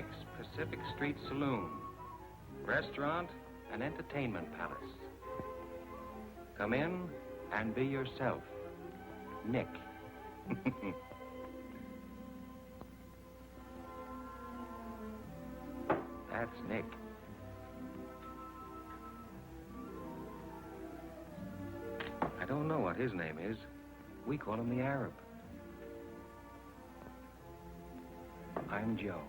Bendix Pacific Street Saloon, restaurant and entertainment palace. Come in and be yourself. Nick. That's Nick. I don't know what his name is. We call him the Arab. I'm Joe.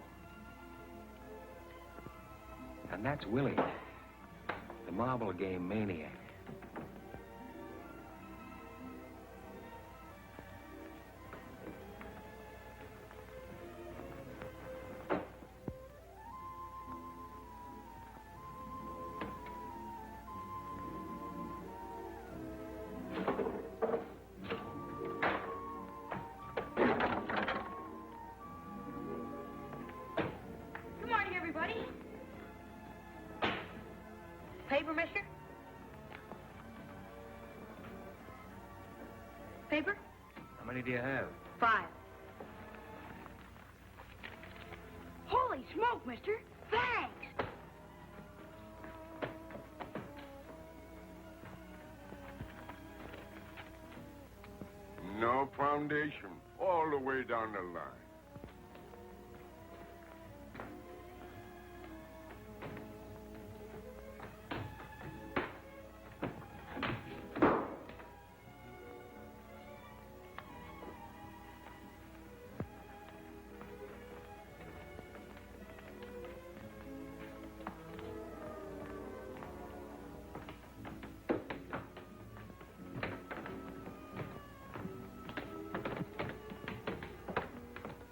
And that's Willie, the marble game maniac. Paper, mister? Paper? How many do you have? 5. Holy smoke, mister! Thanks! No foundation, all the way down the line.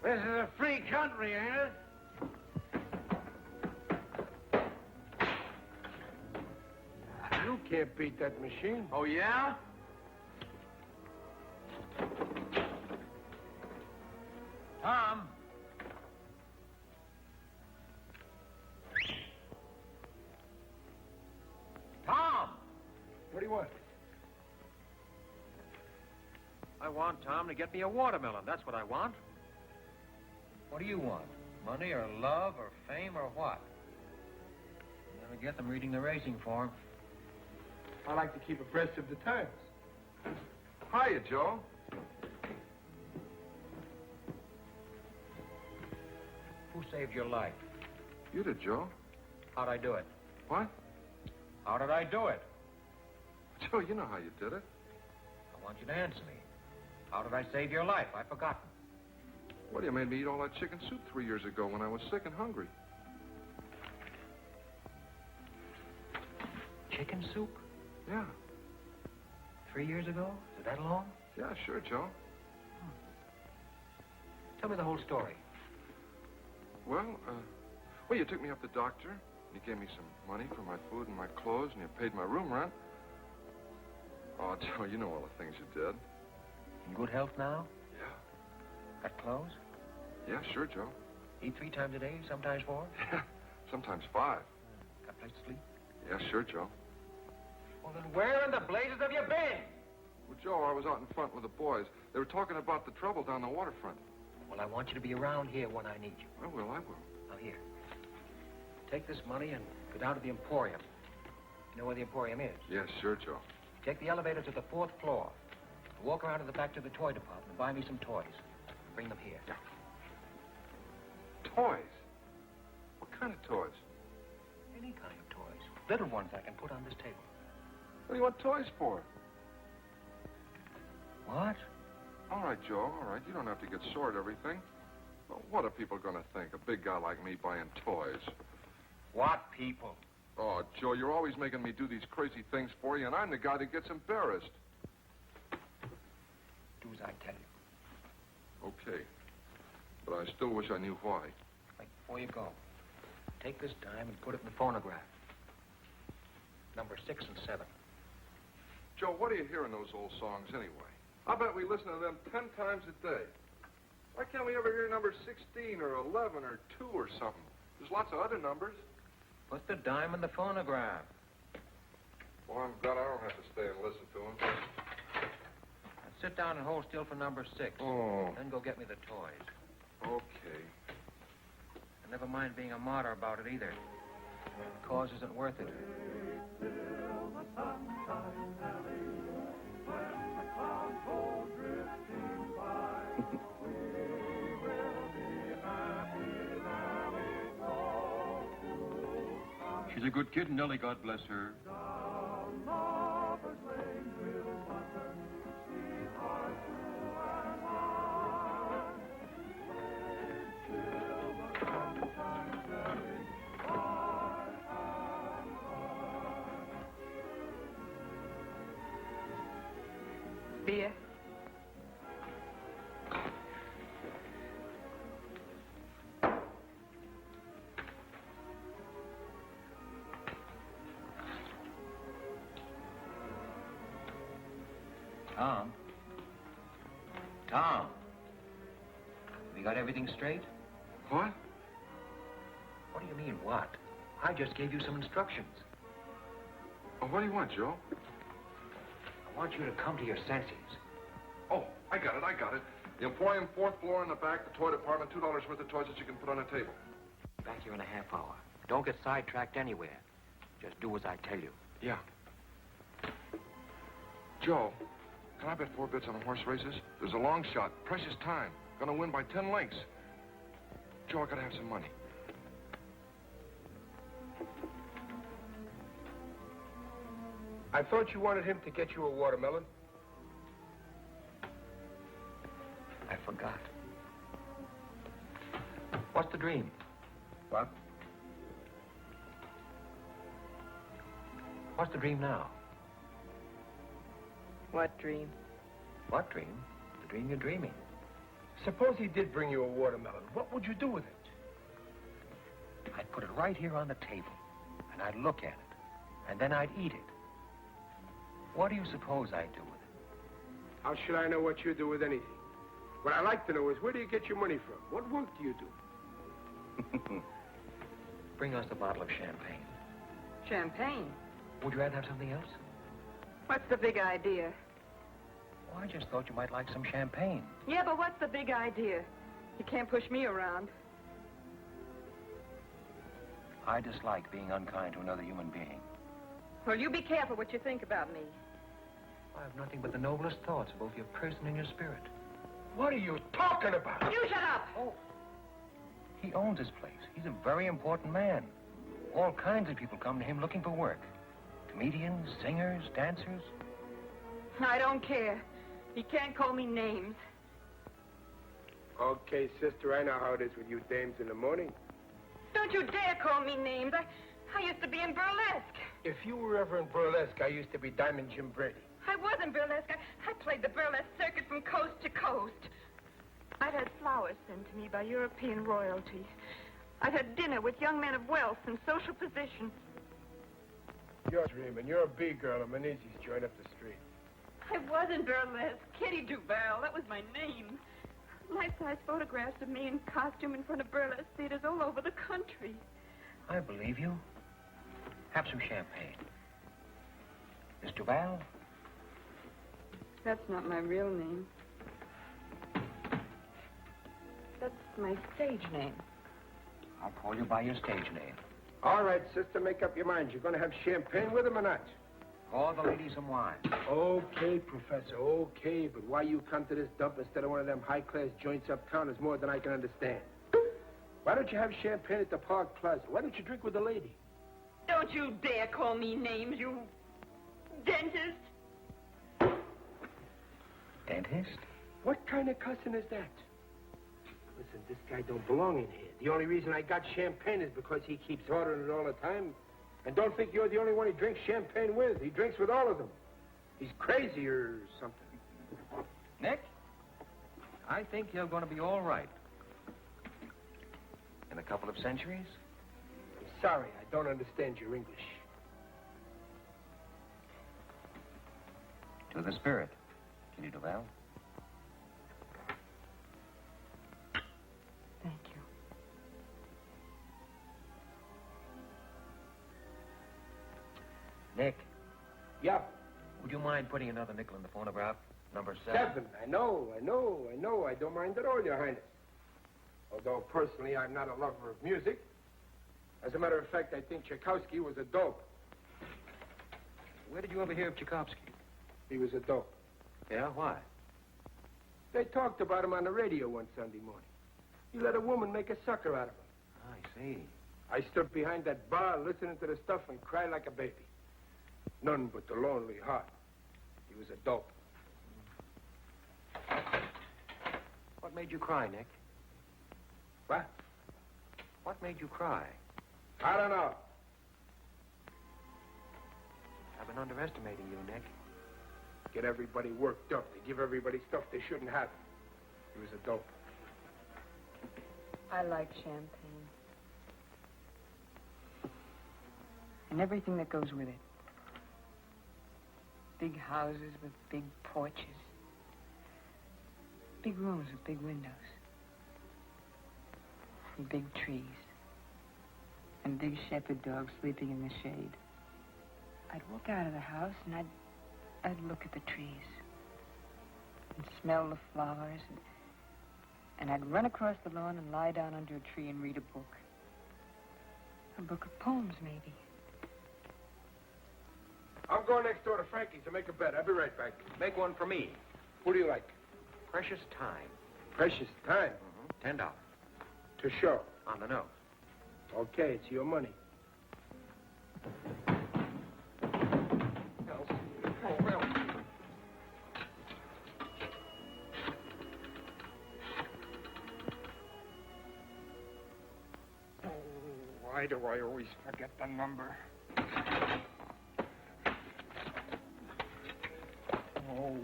This is a free country, ain't it? You can't beat that machine. Oh, yeah? Tom? Tom! What do you want? I want Tom to get me a watermelon. That's what I want. What do you want? Money or love or fame or what? You never get them reading the racing form. I like to keep abreast of the times. Hiya, Joe. Who saved your life? You did, Joe. How'd I do it? What? How did I do it? Joe, you know how you did it. I want you to answer me. How did I save your life? I've forgotten. Well, you made me eat all that chicken soup 3 years ago when I was sick and hungry. Chicken soup? Yeah. 3 years ago? Is it that long? Yeah, sure, Joe. Tell me the whole story. Well, you took me up to the doctor. You gave me some money for my food and my clothes, and you paid my room rent. Oh, Joe, you know all the things you did. In good health now? Yeah. Got clothes? Yeah, sure, Joe. Eat 3 times a day, sometimes 4? Yeah, sometimes 5. Got a place to sleep? Yeah, sure, Joe. Well, then where in the blazes have you been? Well, Joe, I was out in front with the boys. They were talking about the trouble down the waterfront. Well, I want you to be around here when I need you. I will. Now, here. Take this money and go down to the Emporium. You know where the Emporium is? Yes, sure, Joe. Take the elevator to the 4th floor. Walk around to the back to the toy department and buy me some toys. Bring them here. Yeah. Toys? What kind of toys? Any kind of toys. Little ones I can put on this table. What do you want toys for? What? All right, Joe, all right. You don't have to get sore at everything. Well, what are people going to think? A big guy like me buying toys. What people? Oh, Joe, you're always making me do these crazy things for you, and I'm the guy that gets embarrassed. Do as I tell you. Okay. But I still wish I knew why. Right, before you go, take this dime and put it in the phonograph. Number 6 and 7. Joe, what do you hear in those old songs anyway? I bet we listen to them 10 times a day. Why can't we ever hear number 16 or 11 or 2 or something? There's lots of other numbers. Put the dime in the phonograph. Well, I'm glad I don't have to stay and listen to them. Now sit down and hold still for number 6. Oh. Then go get me the toys. Okay. And Never mind being a martyr about it either. The cause isn't worth it. She's a good kid, Nellie, God bless her. Beer. Tom? Tom? We got everything straight? What? What do you mean, what? I just gave you some instructions. Oh, what do you want, Joe? I want you to come to your senses. Oh, I got it. The emporium, 4th floor in the back, the toy department, $2 worth of toys that you can put on a table. Back here in a half hour. Don't get sidetracked anywhere. Just do as I tell you. Yeah. Joe, can I bet 4 bits on the horse races? There's a long shot, precious time. Gonna win by 10 lengths. Joe, I gotta have some money. I thought you wanted him to get you a watermelon. I forgot. What's the dream? What? What's the dream now? What dream? What dream? The dream you're dreaming. Suppose he did bring you a watermelon. What would you do with it? I'd put it right here on the table, and I'd look at it, and then I'd eat it. What do you suppose I'd do with it? How should I know what you do with anything? What I'd like to know is, where do you get your money from? What work do you do? Bring us a bottle of champagne. Champagne. Would you rather have something else? What's the big idea? Well, I just thought you might like some champagne. Yeah, but what's the big idea? You can't push me around. I dislike being unkind to another human being. Well, you be careful what you think about me. I have nothing but the noblest thoughts of both your person and your spirit. What are you talking about? You shut up! Oh. He owns this place. He's a very important man. All kinds of people come to him looking for work. Comedians, singers, dancers. I don't care. He can't call me names. Okay, sister, I know how it is with you dames in the morning. Don't you dare call me names. I used to be in burlesque. If you were ever in burlesque, I used to be Diamond Jim Brady. I was in burlesque. I played the burlesque circuit from coast to coast. I'd had flowers sent to me by European royalty. I'd had dinner with young men of wealth and social position. You're dreaming. You're a B-girl at Menezes joint up the street. I was in burlesque. Kitty Duval. That was my name. Life-size photographs of me in costume in front of burlesque theaters all over the country. I believe you. Have some champagne. Miss Duval? That's not my real name. That's my stage name. I'll call you by your stage name. All right, sister, make up your mind. You're going to have champagne with him or not? Call the ladies some wine. Okay, Professor, okay. But why you come to this dump instead of one of them high-class joints uptown is more than I can understand. Why don't you have champagne at the Park Plaza? Why don't you drink with the lady? Don't you dare call me names, you dentist. Dentist? What kind of cussing is that? Listen, this guy don't belong in here. The only reason I got champagne is because he keeps ordering it all the time. And don't think you're the only one he drinks champagne with. He drinks with all of them. He's crazy or something. Nick? I think you're going to be all right. In a couple of centuries? I'm sorry, I don't understand your English. To the spirit, Kitty Duval. Thank you. Nick, Yeah. would you mind putting another nickel in the phonograph? Number 7. 7. I know. I don't mind at all, Your Highness. Although personally I'm not a lover of music. As a matter of fact, I think Tchaikovsky was a dope. Where did you ever hear of Tchaikovsky? He was a dope. Yeah, why? They talked about him on the radio one Sunday morning. He let a woman make a sucker out of him. I see. I stood behind that bar listening to the stuff and cried like a baby. None but the lonely heart. He was a dope. What made you cry, Nick? What? What made you cry? I don't know. I've been underestimating you, Nick. Get everybody worked up. They give everybody stuff they shouldn't have. He was a dope. I like champagne. And everything that goes with it. Big houses with big porches. Big rooms with big windows. And big trees. And big shepherd dogs sleeping in the shade. I'd walk out of the house and I'd look at the trees. And smell the flowers. And I'd run across the lawn and lie down under a tree and read a book. A book of poems, maybe. I'm going next door to Frankie's to make a bet. I'll be right back. Make one for me. Who do you like? Precious time. Precious time. $10. To show. On the nose. Okay, it's your money. Why do I always forget the number? Oh.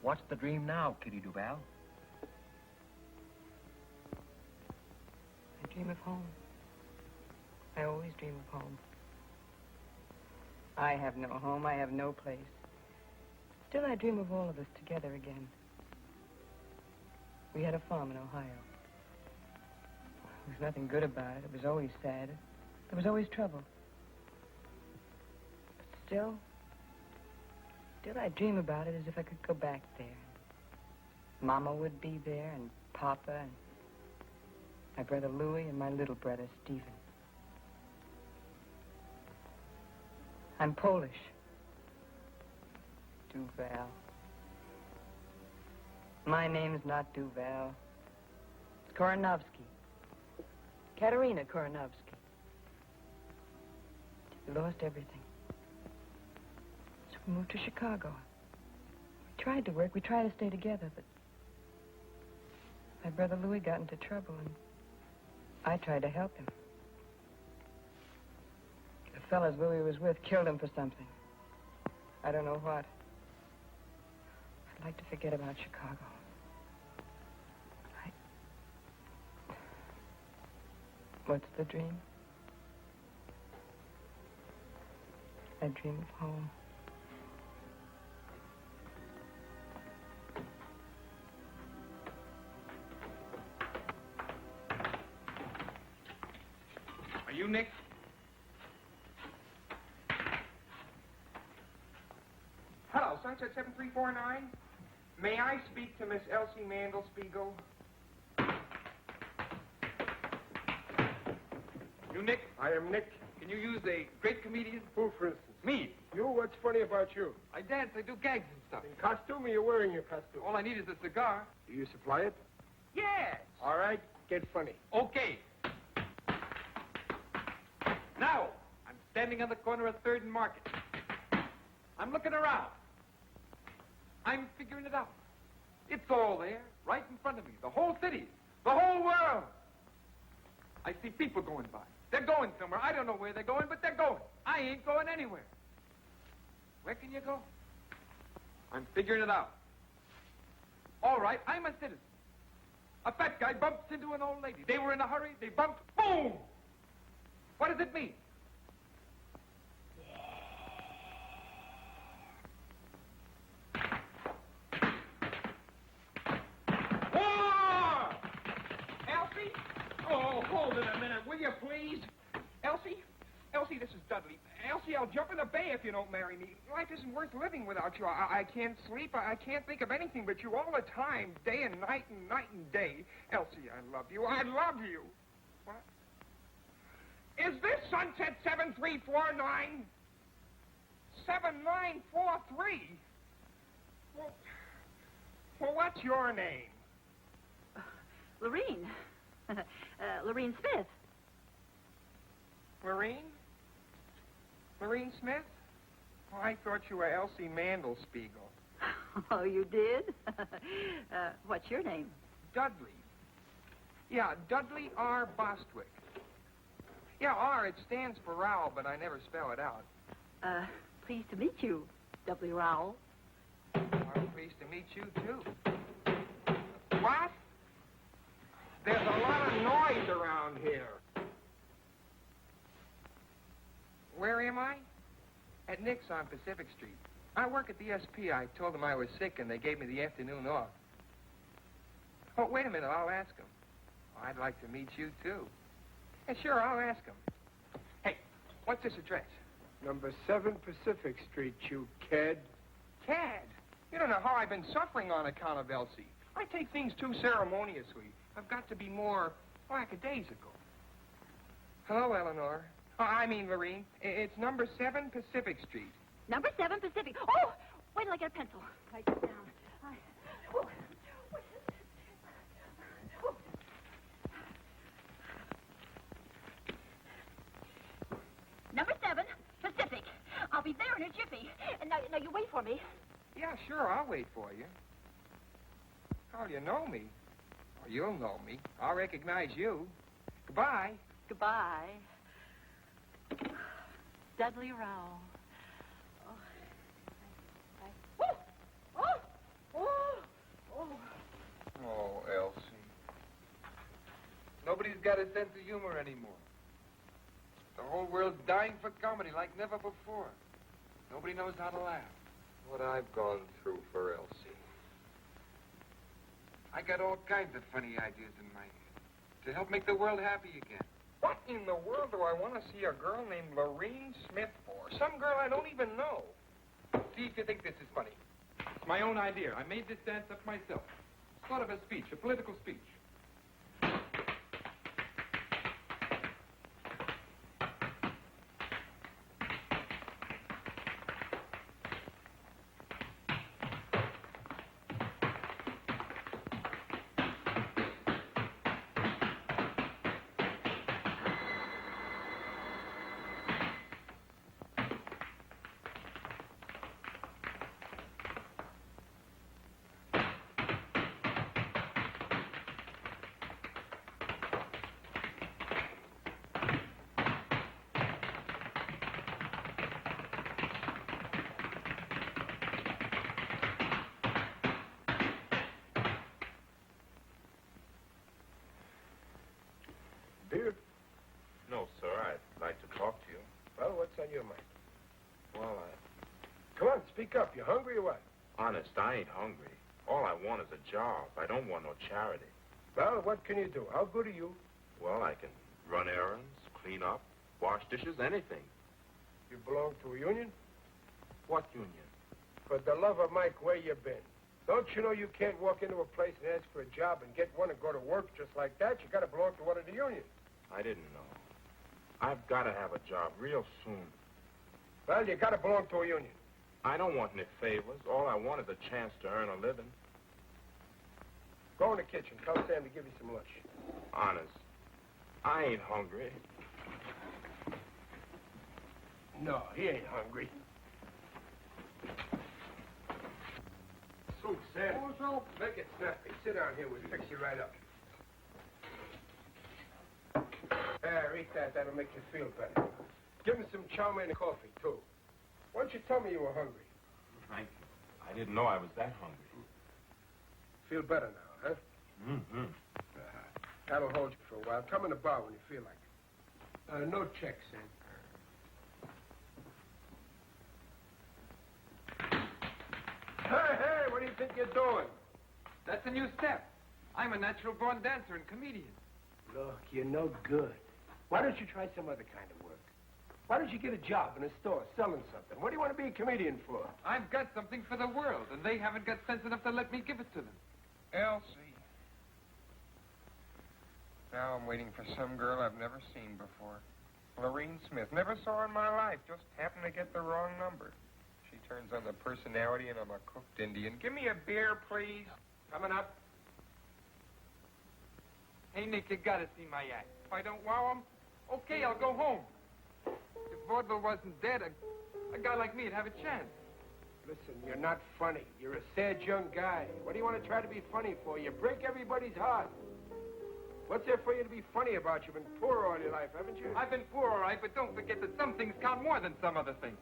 What's the dream now, Kitty Duval? I dream of home. I always dream of home. I have no home. I have no place. Still, I dream of all of us together again. We had a farm in Ohio. There was nothing good about it. It was always sad. There was always trouble. But still I dream about it as if I could go back there. Mama would be there, and Papa, and my brother Louis, and my little brother Stephen. I'm Polish. Duval. My name's not Duval. It's Koronovsky. Katerina Koronovsky. We lost everything. So we moved to Chicago. We tried to work. We tried to stay together, but my brother Louis got into trouble, and I tried to help him. The fellas Louis was with killed him for something. I don't know what. I'd like to forget about Chicago. What's the dream? I dream of home. Are you Nick? Hello, Sunset 7349. May I speak to Miss Elsie Mandelspiegel? You Nick? I am Nick. Can you use a great comedian? Who, for instance? Me. You? What's funny about you? I dance, I do gags and stuff. In costume, or you're wearing your costume? All I need is a cigar. Do you supply it? Yes. All right, get funny. Okay. Now, I'm standing on the corner of 3rd and Market. I'm looking around. I'm figuring it out. It's all there, right in front of me. The whole city. The whole world. I see people going by. They're going somewhere. I don't know where they're going, but they're going. I ain't going anywhere. Where can you go? I'm figuring it out. All right, I'm a citizen. A fat guy bumps into an old lady. They were in a hurry. They bumped. Boom! What does it mean? War! Elsie? Oh, hold it a minute, will you, please? Elsie? Elsie, this is Dudley. Elsie, Elsie, I'll jump in the bay if you don't marry me. Life isn't worth living without you. I can't sleep. I can't think of anything but you all the time, day and night and day. Elsie, I love you. I love you. What? Is this Sunset 7349? 7943? Well, what's your name? Lorene. Lorene Smith. Lorene? Lorene Smith? Oh, I thought you were Elsie Mandelspiegel. Oh, you did? What's your name? Dudley. Yeah, Dudley R. Bostwick. Yeah, R, it stands for Rowell, but I never spell it out. Pleased to meet you, W. Rowell. I'm pleased to meet you, too. What? There's a lot of noise around here. Where am I? At Nick's on Pacific Street. I work at the SP. I told them I was sick, and they gave me the afternoon off. Oh, wait a minute. I'll ask them. Oh, I'd like to meet you, too. Yeah, sure, I'll ask them. Hey, what's this address? Number 7 Pacific Street, you cad. Cad? You don't know how I've been suffering on account of Elsie. I take things too ceremoniously. I've got to be more lackadaisical. Hello, Eleanor. I mean, Lorene. It's number 7 Pacific Street. Number 7 Pacific. Oh, wait till I get a pencil. Write this down. Number 7 Pacific. I'll be there in a jiffy. And now you wait for me. Yeah, sure, I'll wait for you. Oh, you know me. Or you'll know me. I'll recognize you. Goodbye. Goodbye. Dudley Rowell. Oh, Elsie. Nobody's got a sense of humor anymore. The whole world's dying for comedy like never before. Nobody knows how to laugh. What I've gone through for Elsie. I got all kinds of funny ideas in my head to help make the world happy again. What in the world do I want to see a girl named Lorene Smith for? Some girl I don't even know. See if you think this is funny. It's my own idea. I made this dance up myself. Sort of a speech, a political speech. Beer? No, sir. I'd like to talk to you. Well, what's on your mind? Well, Come on, speak up. You hungry or what? honest, I ain't hungry. All I want is a job. I don't want no charity. Well, what can you do? How good are you? Well, I can run errands, clean up, wash dishes, anything. You belong to a union? What union? For the love of Mike, where you been? Don't you know you can't walk into a place and ask for a job and get one and go to work just like that? You got to belong to one of the unions. I didn't know. I've got to have a job real soon. Well, you got to belong to a union. I don't want any favors. All I want is a chance to earn a living. Go in the kitchen. Tell Sam to give you some lunch. Honest, I ain't hungry. No, he ain't hungry. Soup, Sam. Oh, so Make it snappy. Sit down here. We'll fix you right up. There, eat that. That'll make you feel better. Give him some chow mein and coffee, too. Why don't you tell me you were hungry? Thank you. I didn't know I was that hungry. Feel better now, huh? Mm-hmm. That'll hold you for a while. Come in the bar when you feel like it. No checks, Sam. Hey, what do you think you're doing? That's a new step. I'm a natural-born dancer and comedian. Look, you're no good. Why don't you try some other kind of work? Why don't you get a job in a store selling something? What do you want to be a comedian for? I've got something for the world, and they haven't got sense enough to let me give it to them. Elsie. Now I'm waiting for some girl I've never seen before. Lorene Smith. Never saw her in my life. Just happened to get the wrong number. She turns on the personality, and I'm a cooked Indian. Give me a beer, please. Coming up. Hey, Nick, you gotta see my act. If I don't wow 'em, Okay, I'll go home. If vaudeville wasn't dead, a guy like me'd have a chance. Listen, you're not funny. You're a sad young guy. What do you want to try to be funny for? You break everybody's heart. What's there for you to be funny about? You've been poor all your life, haven't you? I've been poor, all right, but don't forget that some things count more than some other things.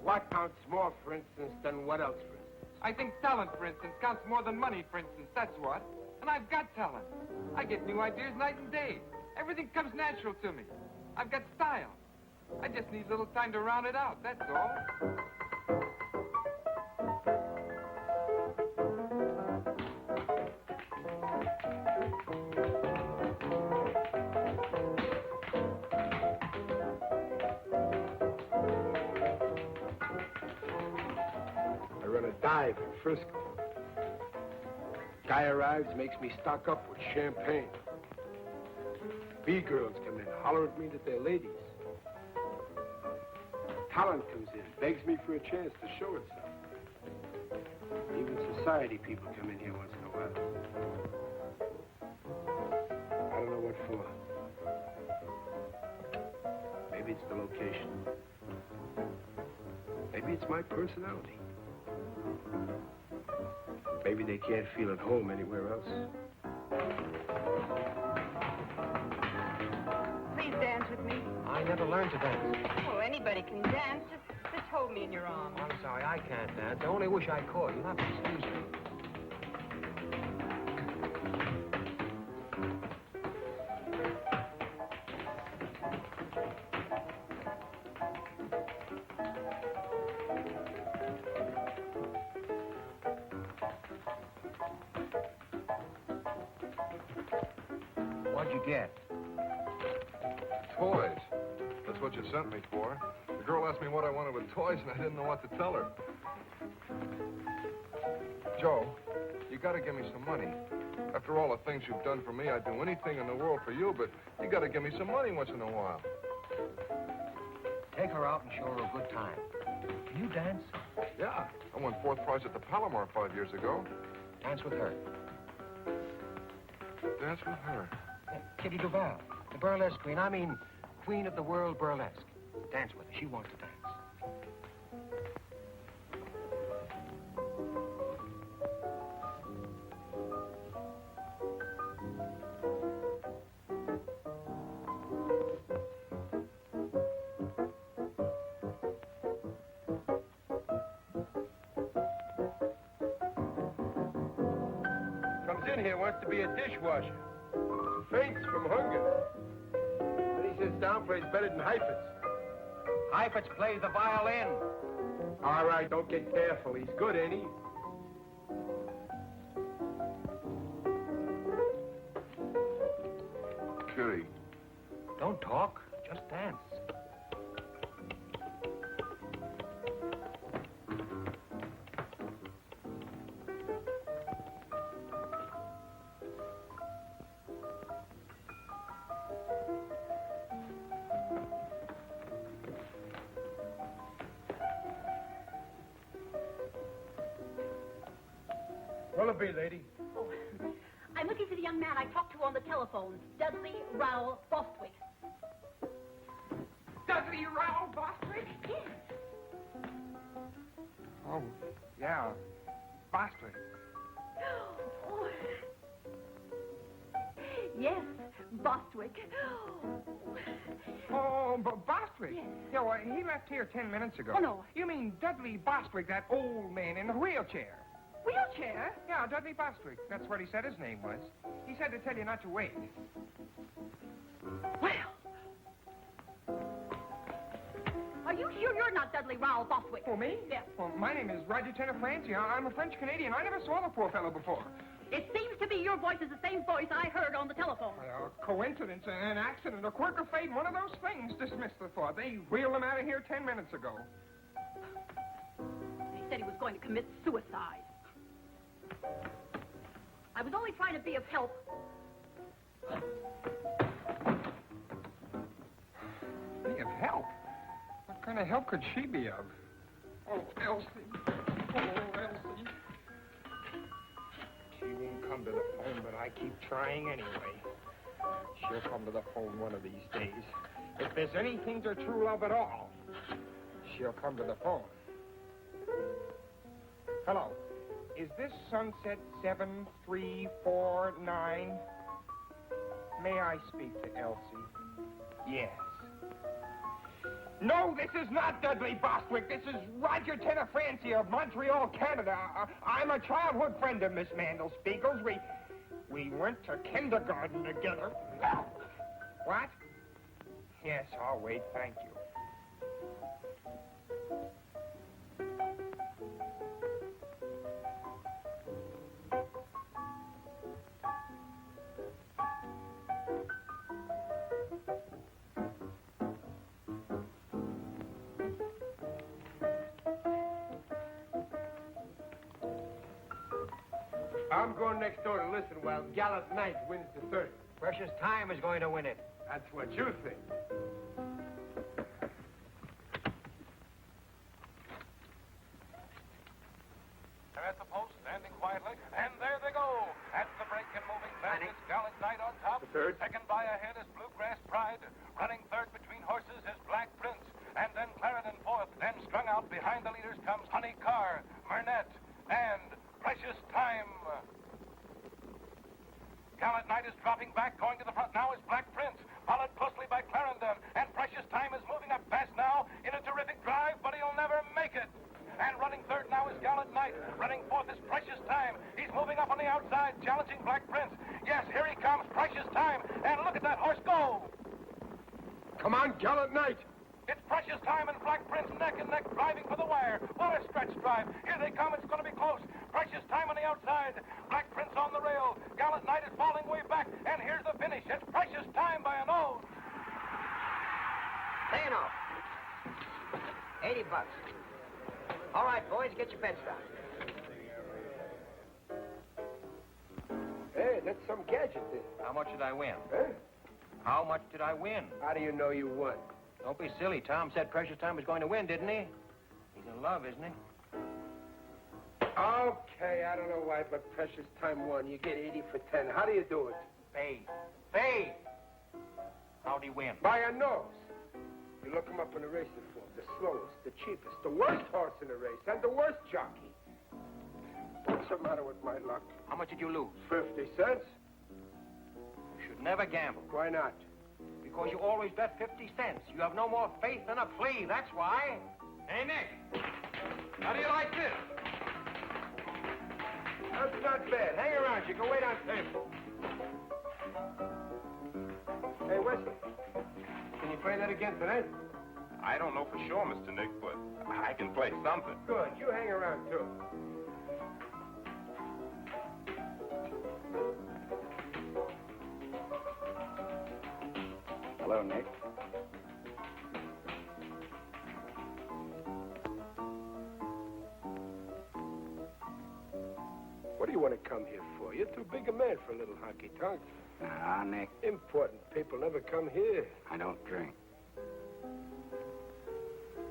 What counts more, for instance, than what else, for instance? I think talent, for instance, counts more than money, for instance. That's what. And I've got talent. I get new ideas night and day. Everything comes natural to me. I've got style. I just need a little time to round it out, that's all. I run a dive in Frisco. Guy arrives, makes me stock up with champagne. B-girls come in, holler at me that they're ladies. Talent comes in, begs me for a chance to show itself. Even society people come in here once in a while. I don't know what for. Maybe it's the location. Maybe it's my personality. Maybe they can't feel at home anywhere else. Please dance with me. I never learned to dance. Oh, anybody can dance. Just hold me in your arms. I'm sorry, I can't dance. I only wish I could. You'll have to excuse me. What'd you get? Toys. That's what you sent me for. The girl asked me what I wanted with toys, and I didn't know what to tell her. Joe, you gotta give me some money. After all the things you've done for me, I'd do anything in the world for you, but you gotta give me some money once in a while. Take her out and show her a good time. Can you dance? Yeah, I won 4th prize at the Palomar 5 years ago. Dance with her. Dance with her. Kitty Duval, the burlesque queen. I mean, queen of the world burlesque. Dance with her. She wants to dance. Comes in here, wants to be a dishwasher. Faints from hunger. Then he sits down, plays better than Heifetz. Heifetz plays the violin. All right, don't get careful. He's good, ain't he? Kitty. Don't talk. Just dance. What'll it be, lady? Oh, I'm looking for the young man I talked to on the telephone, Dudley Rowell Bostwick. Dudley Rowell Bostwick? Yes. Oh, yeah. Bostwick. Oh. Yes, Bostwick. Oh, Bostwick? Yes. Yeah, well, he left here 10 minutes ago. Oh, no. You mean Dudley Bostwick, that old man in the wheelchair? Wheelchair? Yeah, Dudley Bostwick. That's what he said his name was. He said to tell you not to wait. Well. Are you sure you're not Dudley Rowell Bostwick? Oh, me? Yeah. Well, my name is Roger Tenor Francie. I'm a French-Canadian. I never saw the poor fellow before. It seems to be your voice is the same voice I heard on the telephone. Coincidence, an accident, a quirk of fate, one of those things. Dismiss the thought. They wheeled him out of here 10 minutes ago. He said he was going to commit suicide. I was only trying to be of help. Be of help? What kind of help could she be of? Oh, Elsie. Oh, Elsie. She won't come to the phone, but I keep trying anyway. She'll come to the phone one of these days. If there's anything to true love at all, she'll come to the phone. Hello. Is this Sunset 7349? May I speak to Elsie? Yes. No, this is not Dudley Bostwick. This is Roger Tenafranci of Montreal, Canada. I'm a childhood friend of Miss Mandelspiegel's. We went to kindergarten together. What? Yes, I'll wait. Thank you. I'm going next door to listen while Gallant Knight wins the 30. Precious Time is going to win it. That's what you think. They're at the post, standing quietly, and there they go. At the break and moving fast, it's Gallant Knight on top. The third. Second by a head is Bluegrass Pride. Running third between horses is Black Prince. And then Clarendon fourth. Then strung out behind the leaders comes Honey Carr, Murnett, and Precious Time. Gallant Knight is dropping back, going to the front now is Black Prince, followed closely by Clarendon, and Precious Time is moving up fast now in a terrific drive, but he'll never make it. And running third now is Gallant Knight. Running fourth is Precious Time. He's moving up on the outside, challenging Black Prince. Yes, here he comes, Precious Time, and look at that horse go. Come on, Gallant Knight. It's Precious Time and Black Prince neck and neck driving for the wire. What a stretch drive. Here they come. It's going to be close. Precious Time on the outside. Black Prince on the rail. Gallant Knight is falling way back. And here's the finish. It's Precious Time by a nose. Paying off. $80. All right, boys, get your bets down. Hey, that's some gadget there. How much did I win? Huh? How much did I win? How do you know you won? Don't be silly. Tom said Precious Time was going to win, didn't he? He's in love, isn't he? Okay, I don't know why, but Precious Time won. You get 80 for 10. How do you do it? Fade. Fade! How'd he win? By a nose. You look him up in the racing form. The slowest, the cheapest, the worst horse in the race, and the worst jockey. What's the matter with my luck? How much did you lose? 50 cents. You should never gamble. Why not? Because you always bet 50 cents. You have no more faith than a flea, that's why. Hey, Nick. How do you like this? That's not bad. Hang around. You can wait on table. Hey, Wesley. Can you play that again tonight? I don't know for sure, Mr. Nick, but I can play something. Good. You hang around, too. Hello, Nick. What do you want to come here for? You're too big a man for a little honky-tonk. Ah, Nick, Important people never come here. I don't drink.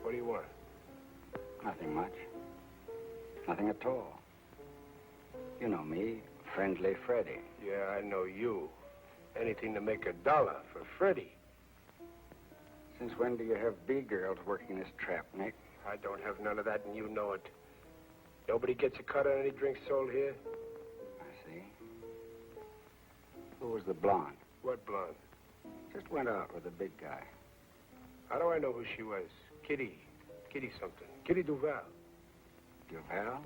What do you want? Nothing much. Nothing at all. You know me, Friendly Freddie. Yeah, I know you. Anything to make $1 for Freddie. Since when do you have B-girls working this trap, Nick? I don't have none of that, and you know it. Nobody gets a cut on any drinks sold here. I see. Who was the blonde? What blonde? Just went out with the big guy. How do I know who she was? Kitty something. Kitty Duval. Duval?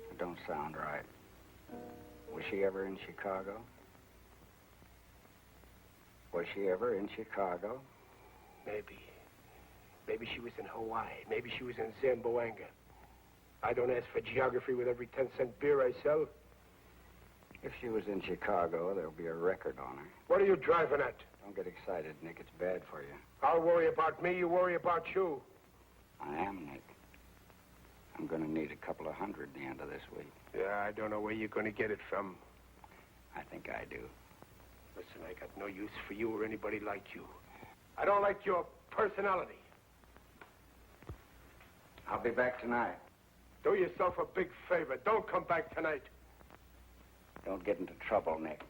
It don't sound right. Was she ever in Chicago? Was she ever in Chicago? Maybe. Maybe she was in Hawaii. Maybe she was in Zamboanga. I don't ask for geography with every 10-cent beer I sell. If she was in Chicago, there'll be a record on her. What are you driving at? Don't get excited, Nick. It's bad for you. I'll worry about me, you worry about you. I am, Nick. I'm going to need a couple of hundred at the end of this week. Yeah, I don't know where you're going to get it from. I think I do. Listen, I got no use for you or anybody like you. I don't like your personality. I'll be back tonight. Do yourself a big favor. Don't come back tonight. Don't get into trouble, Nick.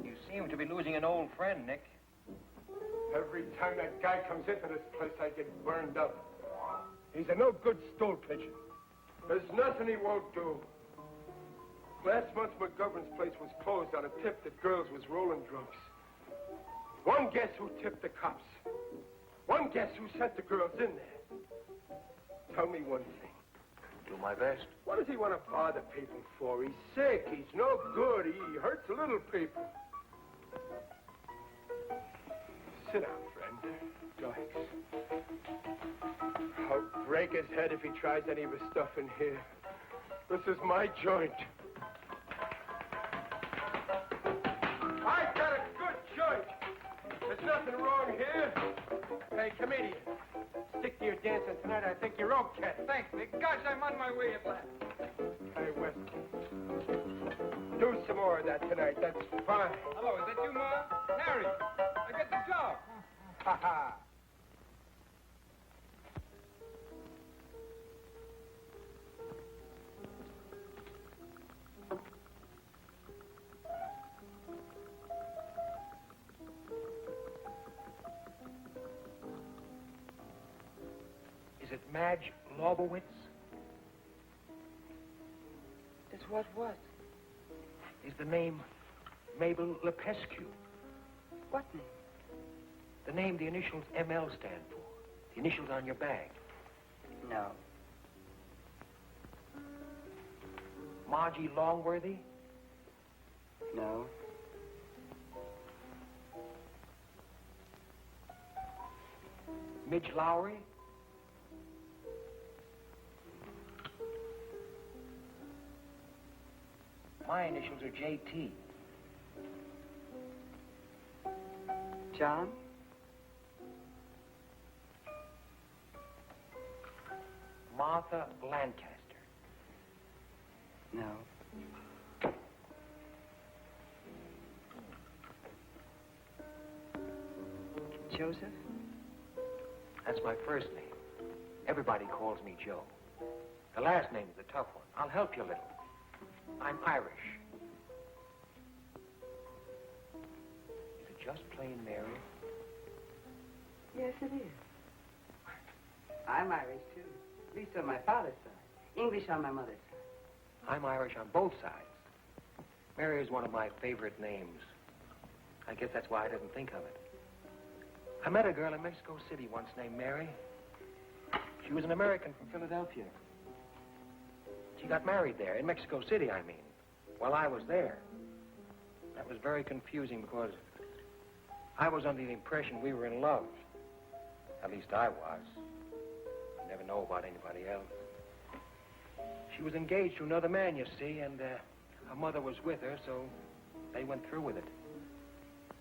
You seem to be losing an old friend, Nick. Every time that guy comes into this place, I get burned up. He's a no-good stool pigeon. There's nothing he won't do. Last month, McGovern's place was closed on a tip that girls was rolling drunks. One guess who tipped the cops. One guess who sent the girls in there. Tell me one thing. Do my best. What does he want to bother people for? He's sick. He's no good. He hurts little people. Sit down, friend. Relax. I'll break his head if he tries any of his stuff in here. This is my joint. I got a good joint. There's nothing wrong here. Hey, comedian. Stick to your dancing tonight. I think you're okay. Thanks, Nick. Gosh, I'm on my way at last. Hey, West. Do some more of that tonight. That's fine. Hello, is that you, Ma? Harry, I got the job. Ha ha. Is it Madge Lobowitz? Is what? Is the name Mabel Lepescu? What name? The name the initials ML stand for. The initials on your bag. No. Margie Longworthy? No. Midge Lowry? My initials are JT. John? Martha Lancaster. No. Joseph? That's my first name. Everybody calls me Joe. The last name is the tough one. I'll help you a little. I'm Irish. Is it just plain Mary? Yes, it is. I'm Irish, too. At least on my father's side. English on my mother's side. I'm Irish on both sides. Mary is one of my favorite names. I guess that's why I didn't think of it. I met a girl in Mexico City once named Mary. She was an American from Philadelphia. She got married there, in Mexico City, I mean, while I was there. That was very confusing because I was under the impression we were in love. At least I was. You never know about anybody else. She was engaged to another man, you see, and her mother was with her, so they went through with it.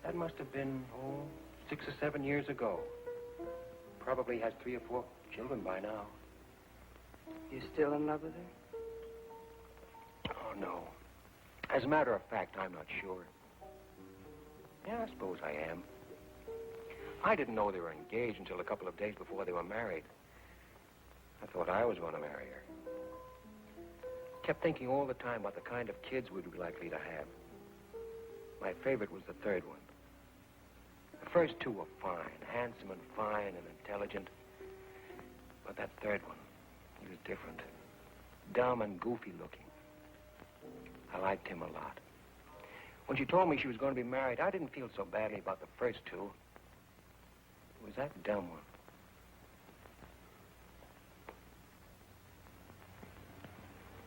That must have been, 6 or 7 years ago. Probably has 3 or 4 children by now. You still in love with her? Oh, no. As a matter of fact, I'm not sure. Yeah, I suppose I am. I didn't know they were engaged until a couple of days before they were married. I thought I was going to marry her. Kept thinking all the time about the kind of kids we'd be likely to have. My favorite was the third one. The first 2 were fine, handsome and fine and intelligent. But that third one, he was different. Dumb and goofy looking. I liked him a lot. When she told me she was going to be married, I didn't feel so badly about the first 2. It was that dumb one.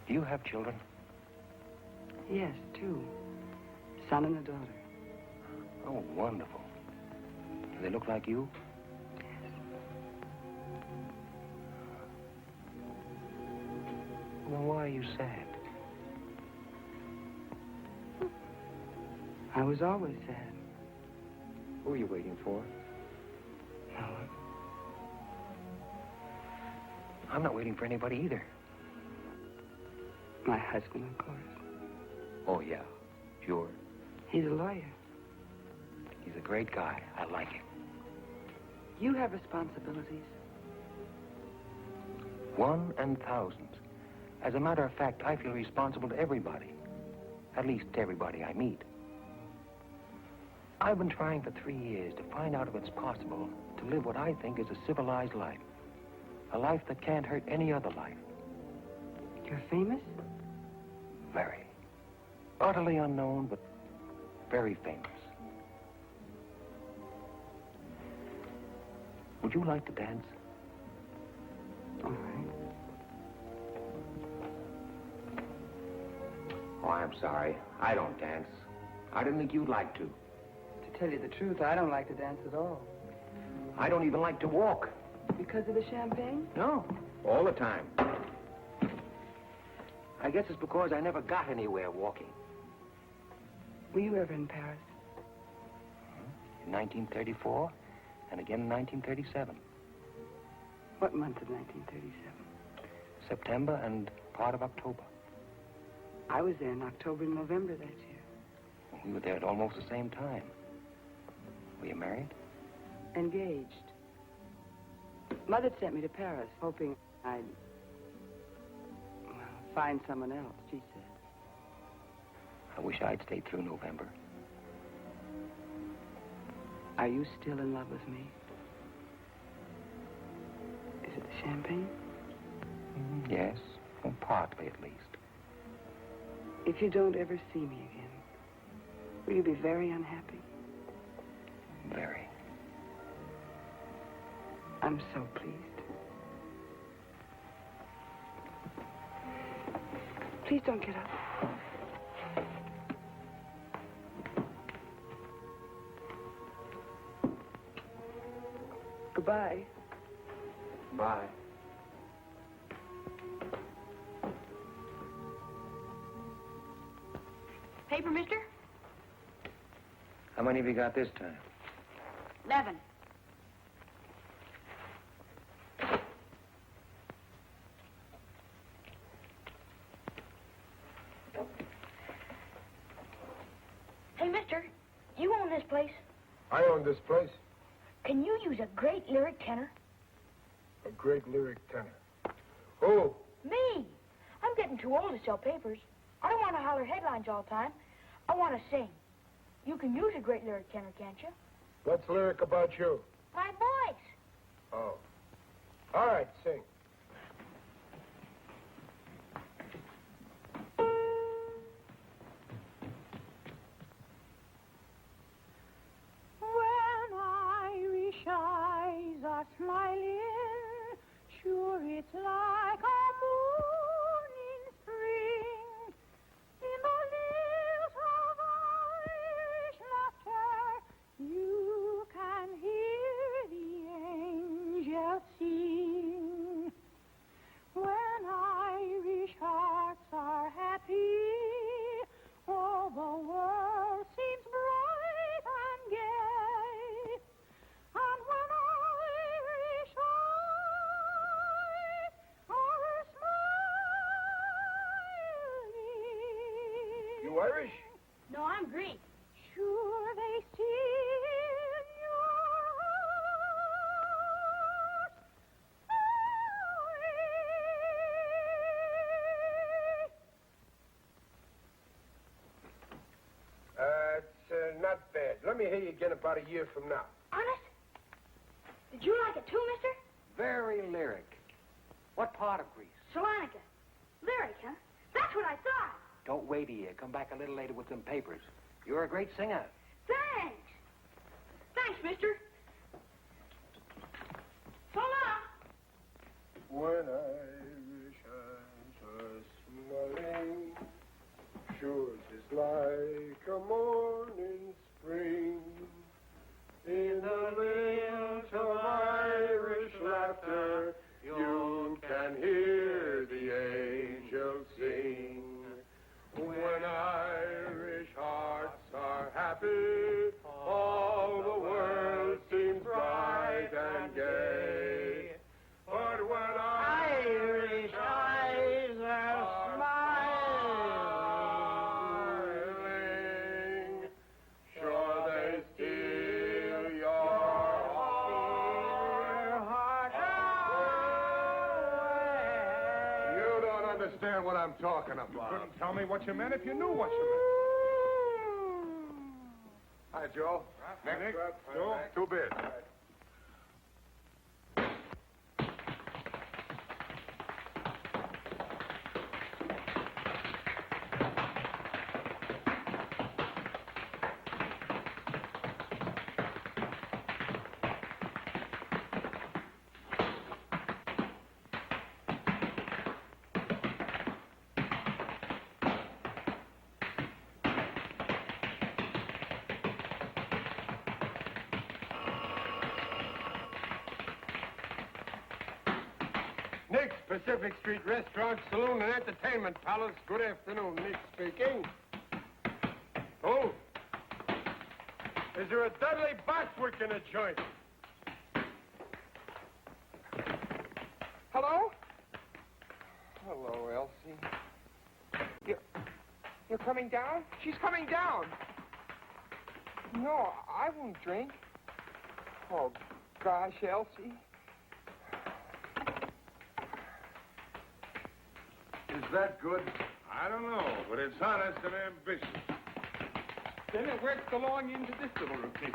Do you have children? Yes, 2. son and a daughter. Oh, wonderful. Do they look like you? Yes. Well, why are you sad? I was always sad. Who are you waiting for? No one. I'm not waiting for anybody either. My husband, of course. Oh, yeah. Sure. He's a lawyer. He's a great guy. I like him. You have responsibilities. 1 and thousands. As a matter of fact, I feel responsible to everybody. At least everybody I meet. I've been trying for 3 years to find out if it's possible to live what I think is a civilized life. A life that can't hurt any other life. You're famous? Very. Utterly unknown, but very famous. Would you like to dance? All right. Oh, I'm sorry. I don't dance. I didn't think you'd like to. To tell you the truth, I don't like to dance at all. I don't even like to walk. Because of the champagne? No, all the time. I guess it's because I never got anywhere walking. Were you ever in Paris? In 1934, and again in 1937. What month of 1937? September and part of October. I was there in October and November that year. We were there at almost the same time. Were you married? Engaged. Mother sent me to Paris, hoping I'd, well, find someone else, she said. I wish I'd stayed through November. Are you still in love with me? Is it the champagne? Yes, well, partly at least. If you don't ever see me again, will you be very unhappy? Very. I'm so pleased. Please don't get up. Goodbye. Bye. Paper, mister? How many have you got this time? 11. Hey, mister, you own this place. I own this place. Can you use a great lyric tenor? A great lyric tenor. Who? Me. I'm getting too old to sell papers. I don't want to holler headlines all the time. I want to sing. You can use a great lyric tenor, can't you? What's lyric about you? My voice. Oh. All right, sing. When Irish eyes are smiling, sure it's like a moon in spring. In the hills of Irish laughter, you can hear the angels sing. When Irish hearts are happy, all the world seems bright and gay. And when Irish eyes are smiling. You Irish? No, I'm Greek. Sure they see in your heart. It's not bad. Let me hear you again about a year from now. Honest? Did you like it too, mister? Very lyric. What part of Greece? Salonica. Lyric, huh? That's what I thought. Don't wait a year. Come back a little later with some papers. You're a great singer. Thanks. Thanks, mister. So long. When Irish eyes are smiling, sure it's like a morning spring. In the lilt of Irish laughter, you can hear the angels sing. When Irish hearts are happy, all the world seems bright and gay. But when Irish eyes are smiling, sure they steal your heart away. You don't understand what I'm talking about. You couldn't tell me what you meant if you knew what you meant. Hi, Joe. Nick, Joe. 2 bids. Nick's Pacific Street Restaurant, Saloon, and Entertainment Palace. Good afternoon, Nick speaking. Oh, is there a Dudley Bostwick in the joint? Hello? Hello, Elsie. You're coming down? She's coming down. No, I won't drink. Oh, gosh, Elsie. Is that good? I don't know, but it's honest and ambitious. Then it works along into this little routine.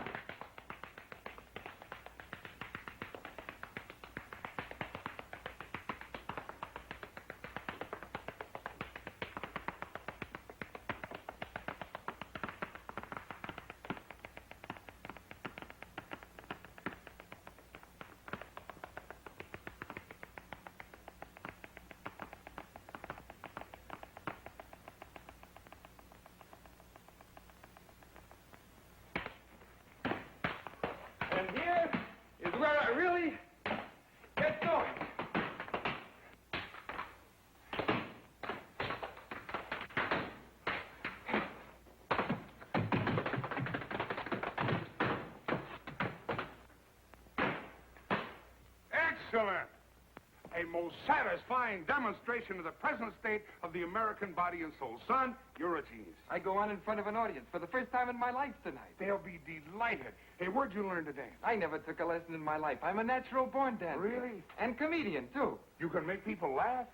And here is where I really get going. Excellent! A most satisfying demonstration of the present state of the American body and soul. Son, you're a genius. I go on in front of an audience for the first time in my life tonight. They'll be delighted. Hey, where'd you learn to dance? I never took a lesson in my life. I'm a natural-born dancer. Really? And comedian, too. You can make people laugh?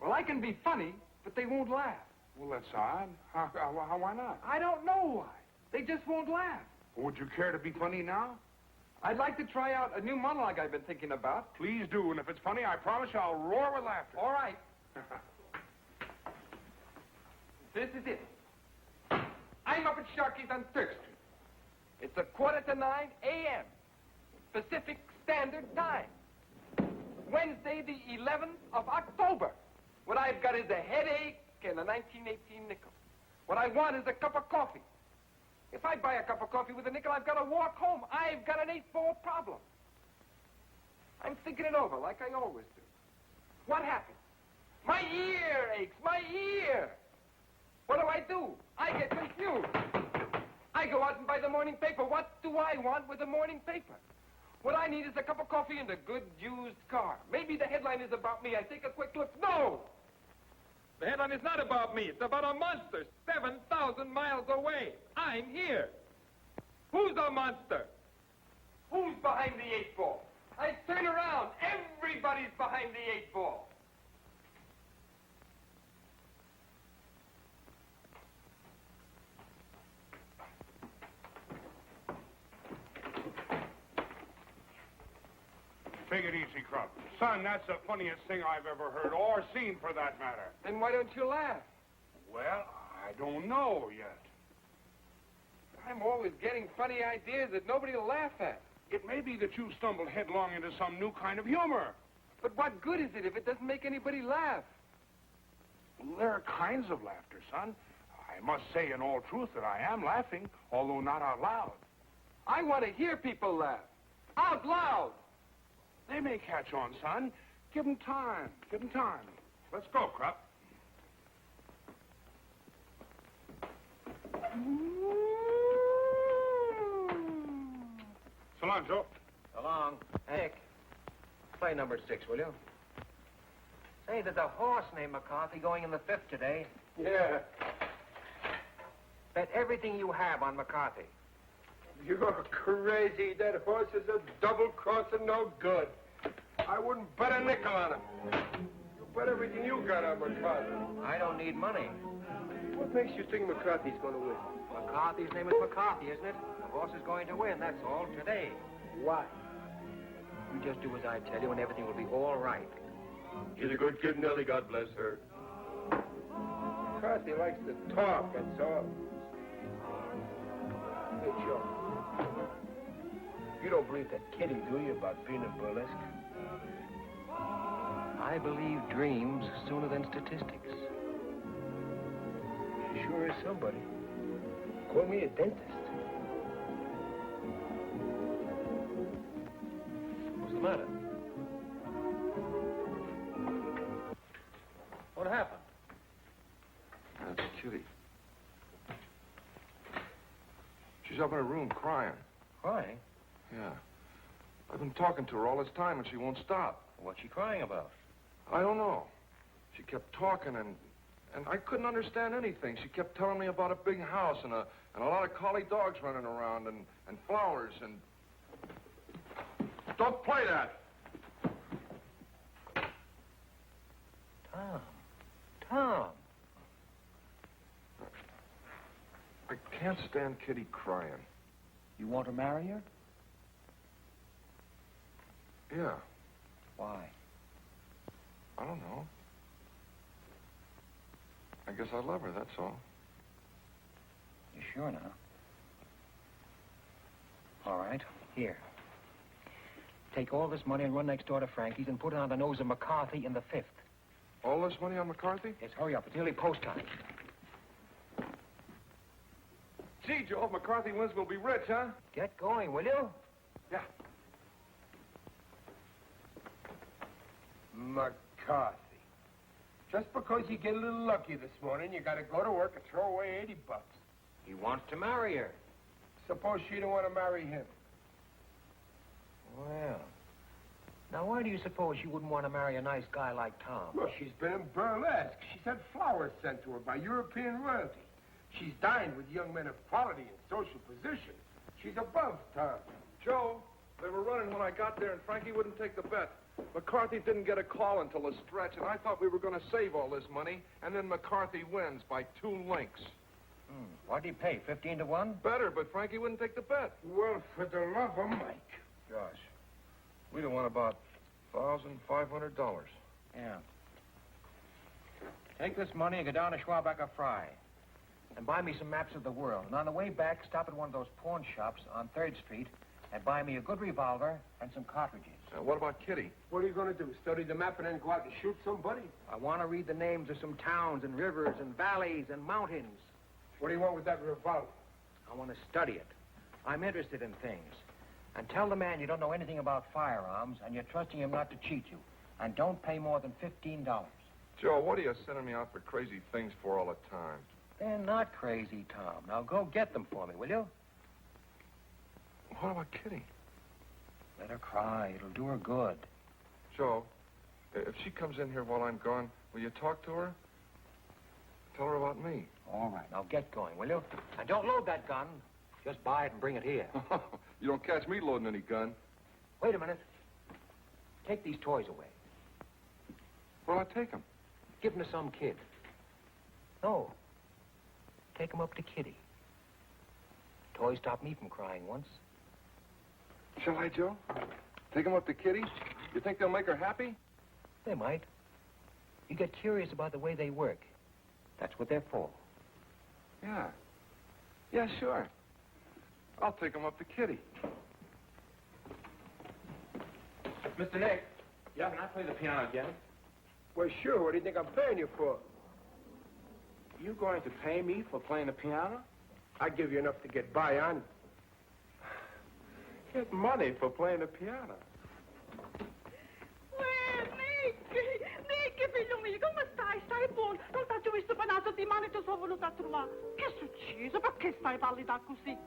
Well, I can be funny, but they won't laugh. Well, that's odd. Why not? I don't know why. They just won't laugh. Would you care to be funny now? I'd like to try out a new monologue I've been thinking about. Please do, and if it's funny, I promise you I'll roar with laughter. All right. This is it. I'm up at Sharkey's on 3rd Street. It's 8:45 a.m. Pacific Standard Time. Wednesday, the 11th of October. What I've got is a headache and a 1918 nickel. What I want is a cup of coffee. If I buy a cup of coffee with a nickel, I've got to walk home. I've got an 8-ball problem. I'm thinking it over like I always do. What happens? My ear aches. My ear. What do? I get confused. I go out and buy the morning paper. What do I want with the morning paper? What I need is a cup of coffee and a good used car. Maybe the headline is about me. I take a quick look. No! The headline is not about me. It's about a monster 7,000 miles away. I'm here. Who's the monster? Who's behind the 8-ball? I turn around. Everybody's behind the 8-ball. Take it easy, Krupp. Son, that's the funniest thing I've ever heard, or seen for that matter. Then why don't you laugh? Well, I don't know yet. I'm always getting funny ideas that nobody will laugh at. It may be that you stumbled headlong into some new kind of humor. But what good is it if it doesn't make anybody laugh? Well, there are kinds of laughter, son. I must say in all truth that I am laughing, although not out loud. I want to hear people laugh. Out loud. They may catch on, son. Give 'em time. Give 'em time. Let's go, Krupp. So long, Joe. So long. Nick, play number 6, will you? Say, there's a horse named McCarthy going in the 5th today. Yeah. Bet everything you have on McCarthy. You're crazy. That horse is a double-crosser, no good. I wouldn't bet a nickel on him. You bet everything you got on McCarthy. I don't need money. What makes you think McCarthy's going to win? McCarthy's name is McCarthy, isn't it? The horse is going to win, that's all, today. Why? You just do as I tell you and everything will be all right. She's a good kid, Nellie. God bless her. McCarthy likes to talk, that's all. Hey, Joe. You don't believe that kiddie, do you, about being a burlesque? I believe dreams sooner than statistics. She sure is somebody. Call me a dentist. What's the matter? What happened? That's Kitty. She's up in her room crying. Crying? Yeah. I've been talking to her all this time and she won't stop. What's she crying about? I don't know. She kept talking and I couldn't understand anything. She kept telling me about a big house and a lot of collie dogs running around and flowers and... Don't play that! Tom. I can't stand Kitty crying. You want to marry her? Yeah. Why? I don't know. I guess I love her, that's all. You sure now? All right, here. Take all this money and run next door to Frankie's and put it on the nose of McCarthy in the 5th. All this money on McCarthy? Yes, hurry up. It's nearly post time. Gee, Joe, if McCarthy wins, we'll be rich, huh? Get going, will you? Yeah. McCarthy. Just because you get a little lucky this morning, you got to go to work and throw away $80. He wants to marry her. Suppose she don't want to marry him. Well, now why do you suppose she wouldn't want to marry a nice guy like Tom? Well, she's been in burlesque. She's had flowers sent to her by European royalty. She's dined with young men of quality and social position. She's above Tom. Joe, they were running when I got there, and Frankie wouldn't take the bet. McCarthy didn't get a call until the stretch, and I thought we were going to save all this money, and then McCarthy wins by 2 links. What'd he pay, 15 to 1? Better, but Frankie wouldn't take the bet. Well, for the love of Mike. Gosh, we'd have won about $1,500. Yeah. Take this money and go down to Schwabacher Fry and buy me some maps of the world. And on the way back, stop at one of those pawn shops on 3rd Street and buy me a good revolver and some cartridges. What about Kitty? What are you going to do, study the map and then go out and shoot somebody? I want to read the names of some towns and rivers and valleys and mountains. What do you want with that revolver? I want to study it. I'm interested in things. And tell the man you don't know anything about firearms and you're trusting him not to cheat you. And don't pay more than $15. Joe, what are you sending me out for crazy things for all the time? They're not crazy, Tom. Now go get them for me, will you? What about Kitty? Let her cry. It'll do her good. Joe, if she comes in here while I'm gone, will you talk to her? Tell her about me. All right. Now get going, will you? And don't load that gun. Just buy it and bring it here. You don't catch me loading any gun. Wait a minute. Take these toys away. Where'll I take them? Give them to some kid. No. Take them up to Kitty. Toys stopped me from crying once. Shall I, Joe? Take them up to Kitty? You think they'll make her happy? They might. You get curious about the way they work. That's what they're for. Yeah. Yeah, sure. I'll take them up to Kitty. Mr. Nick. Yeah? Can I play the piano again? Well, sure. What do you think I'm paying you for? You going to pay me for playing the piano? I give you enough to get by on. Get money for playing the piano. Nick, figlio mio, come stai? Stai buono? Non t'ho visto per una settimana e ti sono venuta a trovare. Che è successo? Perché stai pallida così?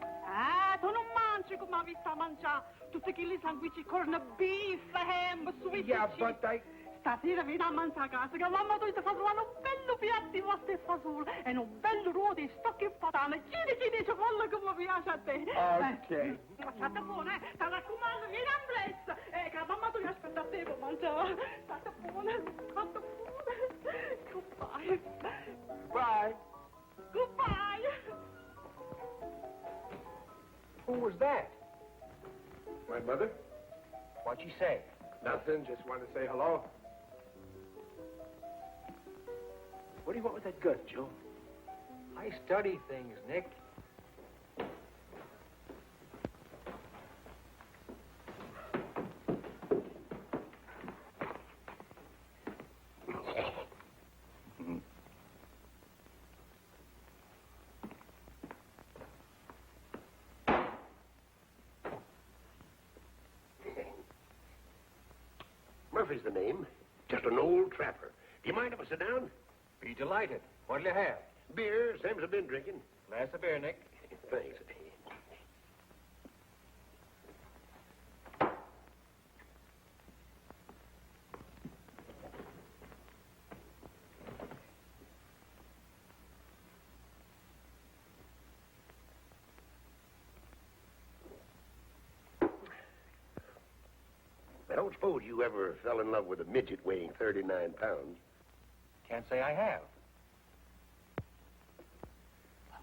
Tu non mangi come hai visto a mangiare. Tutti quelli sanguici, corn beef, ham, sweet Yeah, cheese. but I... Stasera vieni a mangiare a casa, che mamma ti fa trovare un bello piatto di pasta e fagioli e un bello ruolo di stocchi e patane. Giri, c'è quello che mi piace a te. Ok. State buono, Ti raccomando, vieni a blessa. Che la mamma ti aspetta a te per mangiare. State buono, state buono. Goodbye. Bye. Goodbye. Who was that? My mother? What'd she say? Nothing, just wanted to say hello. What do you want with that gun, Joe? I study things, Nick. Murphy's the name. Just an old trapper. Do you mind if I sit down? Be delighted. What'll you have? Beer, same as I've been drinking. Glass of beer, Nick. Thanks. I don't suppose you ever fell in love with a midget weighing 39 pounds. Can't say I have.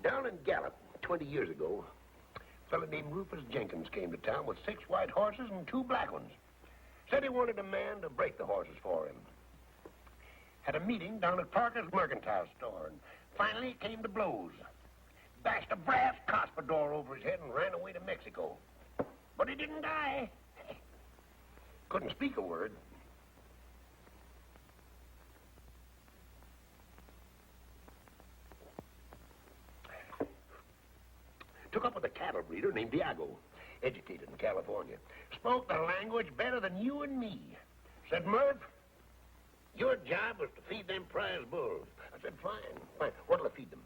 Down in Gallup, 20 years ago, a fellow named Rufus Jenkins came to town with 6 white horses and 2 black ones. Said he wanted a man to break the horses for him. Had a meeting down at Parker's mercantile store, and finally it came to blows. Bashed a brass cuspidor over his head and ran away to Mexico. But he didn't die. Couldn't speak a word. Took up with a cattle breeder named Diago, educated in California. Spoke the language better than you and me. Said, Murph, your job was to feed them prize bulls. I said, fine. What'll I feed them?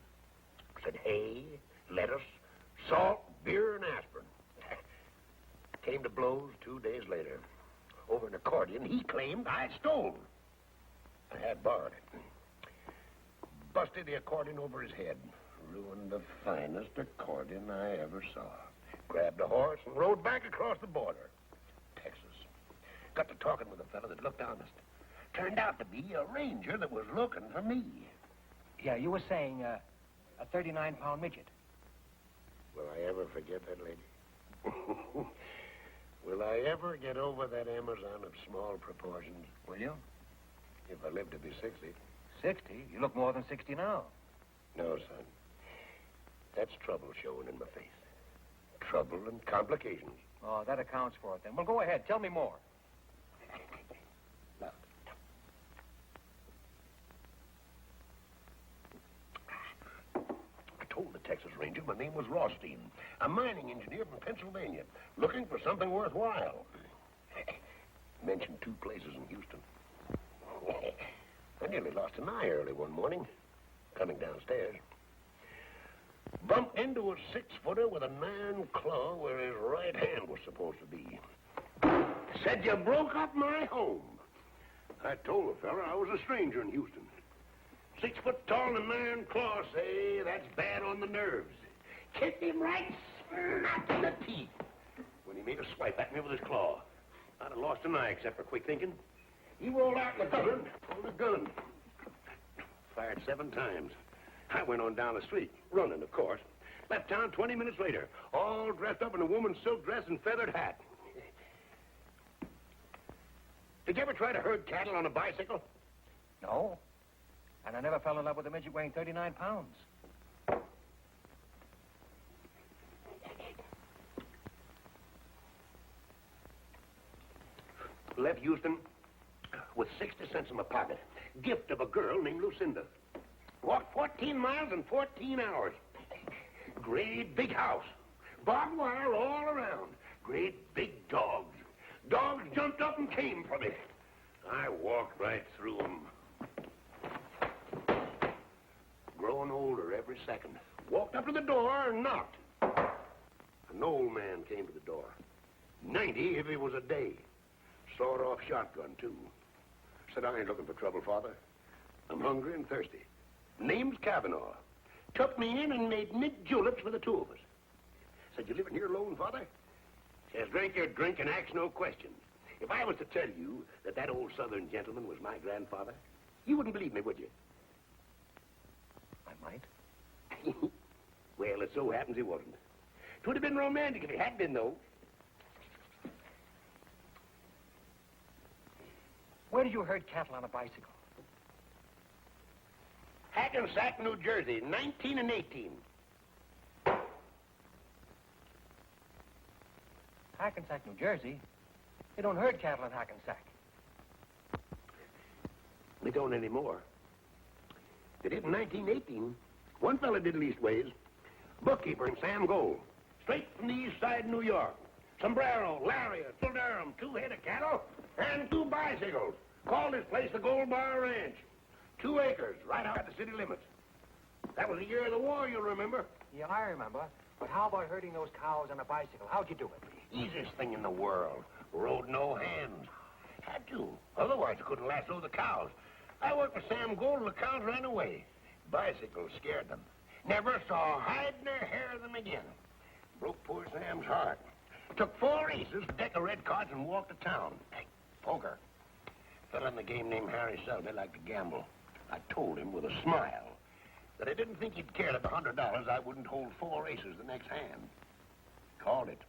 Said, hay, lettuce, salt, beer, and aspirin. Came to blows 2 days later. Over an accordion he claimed I stole. I had borrowed it. Busted the accordion over his head. Ruined the finest accordion I ever saw. Grabbed a horse and rode back across the border. Texas. Got to talking with a fellow that looked honest. Turned out to be a ranger that was looking for me. Yeah, you were saying, a 39-pound midget. Will I ever forget that lady? Will I ever get over that Amazon of small proportions? Will you? If I live to be 60. 60? You look more than 60 now. No, son. That's trouble showing in my face. Trouble and complications. Oh, that accounts for it then. Well, go ahead. Tell me more. Now, I told the Texas Ranger my name was Rothstein, a mining engineer from Pennsylvania, looking for something worthwhile. Mentioned 2 places in Houston. I nearly lost an eye early one morning, coming downstairs. Bumped into a 6-footer with a 9-claw where his right hand was supposed to be. Said you broke up my home. I told the fella I was a stranger in Houston. 6 foot tall and 9-claw, say, that's bad on the nerves. Kicked him right smack in the teeth when he made a swipe at me with his claw. I'd have lost an eye except for quick thinking. He rolled out in the gutter, pulled a gun. Fired 7 times. I went on down the street, running, of course. Left town 20 minutes later, all dressed up in a woman's silk dress and feathered hat. Did you ever try to herd cattle on a bicycle? No. And I never fell in love with a midget weighing 39 pounds. Left Houston with 60 cents in my pocket. Gift of a girl named Lucinda. Walked 14 miles in 14 hours. Great big house. Barbed wire all around. Great big dogs. Dogs jumped up and came for me. I walked right through them. Growing older every second. Walked up to the door and knocked. An old man came to the door. 90 if it was a day. Sawed-off shotgun, too. Said, I ain't looking for trouble, Father. I'm hungry and thirsty. Name's Kavanaugh. Took me in and made mint juleps for the two of us. Said, you living here alone, Father? Says, drink your drink and ask no questions. If I was to tell you that old Southern gentleman was my grandfather, you wouldn't believe me, would you? I might. Well, it so happens he wasn't. 'Twould have been romantic if he had been, though. Where did you herd cattle on a bicycle? Hackensack, New Jersey, 19 and 18. Hackensack, New Jersey? They don't herd cattle in Hackensack. We don't anymore. They did in 1918. One fella did leastways. Bookkeeper in Sam Gold. Straight from the east side of New York. Sombrero, lariat, full Durham, 2 head of cattle, and 2 bicycles. Called this place the Gold Bar Ranch. 2 acres, right out the city limits. That was the year of the war, you'll remember. Yeah, I remember. But how about herding those cows on a bicycle? How'd you do it? Easiest thing in the world. Rode no hands. Had to. Otherwise, I couldn't lasso the cows. I worked for Sam Gold and the cows ran away. Bicycles scared them. Never saw hide nor hair of them again. Broke poor Sam's heart. Took 4 aces, a deck of red cards, and walked to town. Hey, poker. Fella in the game named Harry Selby liked to gamble. I told him with a smile that I didn't think he'd care that the $100 I wouldn't hold 4 aces the next hand. Called it.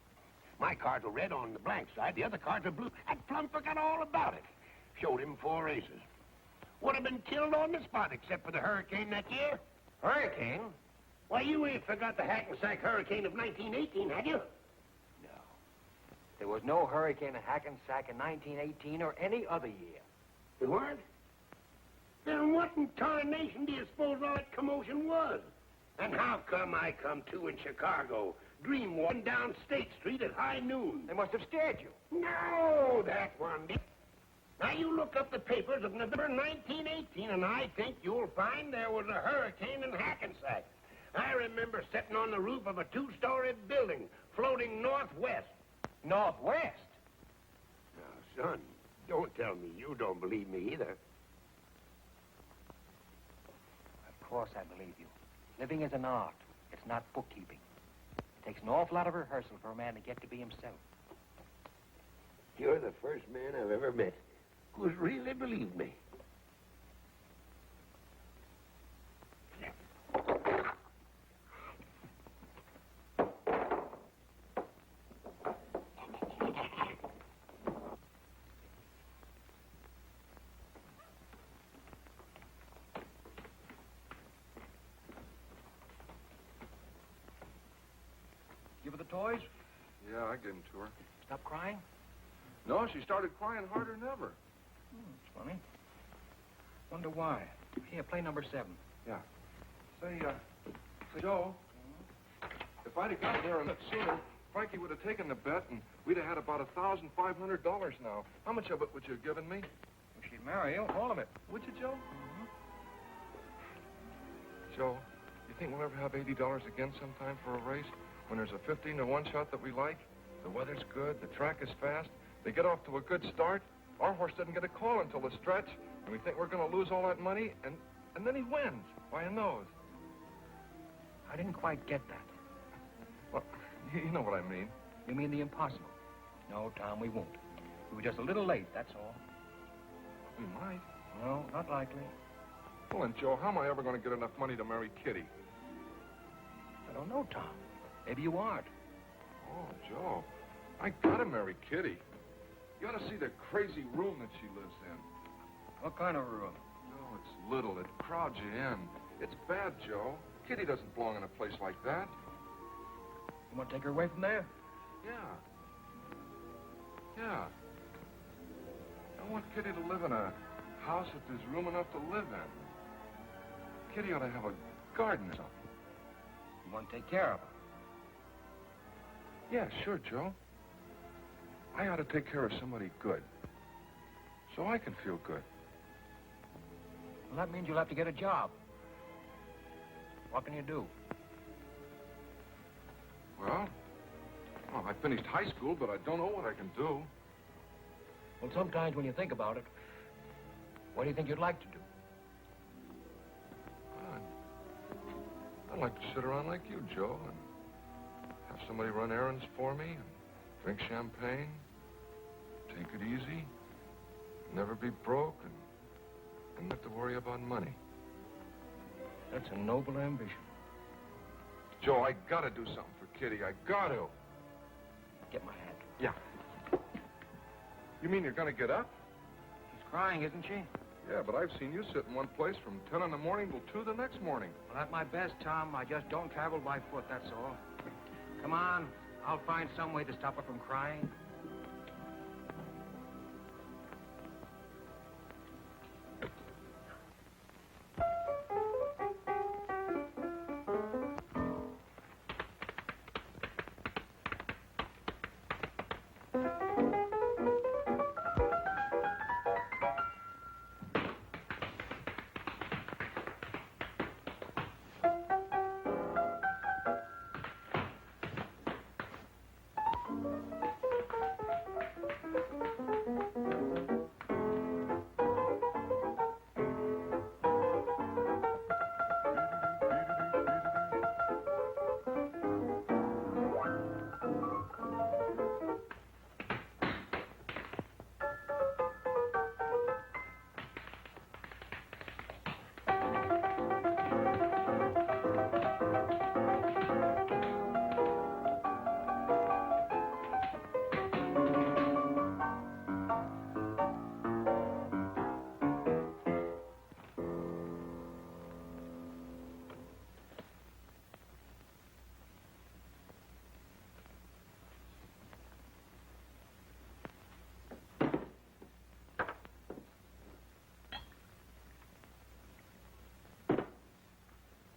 My cards were red on the blank side, the other cards were blue. And plumb forgot all about it. Showed him 4 aces. Would have been killed on the spot except for the hurricane that year. Hurricane? Why, you ain't forgot the Hackensack hurricane of 1918, had you? No. There was no hurricane in Hackensack in 1918 or any other year. There weren't? Then what in tarnation do you suppose all that commotion was? And how come I come to in Chicago, dream walking down State Street at high noon? They must have scared you. No, that one did. Now, you look up the papers of November 1918, and I think you'll find there was a hurricane in Hackensack. I remember sitting on the roof of a 2-story building, floating northwest. Northwest? Now, son, don't tell me you don't believe me either. Of course I believe you. Living is an art. It's not bookkeeping. It takes an awful lot of rehearsal for a man to get to be himself. You're the first man I've ever met who's really believed me. Give her the toys? Yeah, I gave them to her. Stop crying? No, she started crying harder than ever. It's funny. Wonder why. Here, play number 7. Yeah. Say, Joe, if I'd have gotten there a bit sooner, Frankie would have taken the bet, and we'd have had about $1,500 now. How much of it would you have given me? If she'd marry you, all of it. Would you, Joe? Joe, you think we'll ever have $80 again sometime for a race? When there's a 15-to-1 shot that we like, the weather's good, the track is fast, they get off to a good start, our horse doesn't get a call until the stretch, and we think we're going to lose all that money, and then he wins by a nose. I didn't quite get that. Well, you know what I mean. You mean the impossible? No, Tom, we won't. We were just a little late, that's all. We might. No, not likely. Well, then, Joe, how am I ever going to get enough money to marry Kitty? I don't know, Tom. Maybe you aren't. Oh, Joe, I gotta marry Kitty. You ought to see the crazy room that she lives in. What kind of room? No, it's little. It crowds you in. It's bad, Joe. Kitty doesn't belong in a place like that. You want to take her away from there? Yeah. I want Kitty to live in a house that there's room enough to live in. Kitty ought to have a garden or something. You want to take care of her. Yeah, sure, Joe. I ought to take care of somebody good. So I can feel good. Well, that means you'll have to get a job. What can you do? Well, I finished high school, but I don't know what I can do. Well, sometimes when you think about it, what do you think you'd like to do? I'd like to sit around like you, Joe, and have somebody run errands for me, and drink champagne, take it easy, never be broke, and not have to worry about money. That's a noble ambition. Joe, I gotta do something for Kitty. I got to. Get my hat. Yeah. You mean you're gonna get up? She's crying, isn't she? Yeah, but I've seen you sit in one place from 10 in the morning till 2 the next morning. Well, at my best, Tom, I just don't travel by foot, that's all. Come on, I'll find some way to stop her from crying.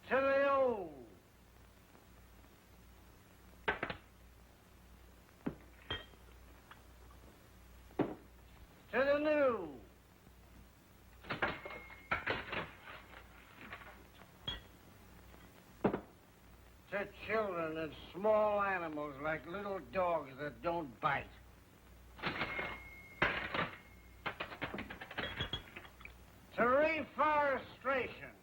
To the old. To the new. To children and small animals like little dogs that don't bite. To reforestation.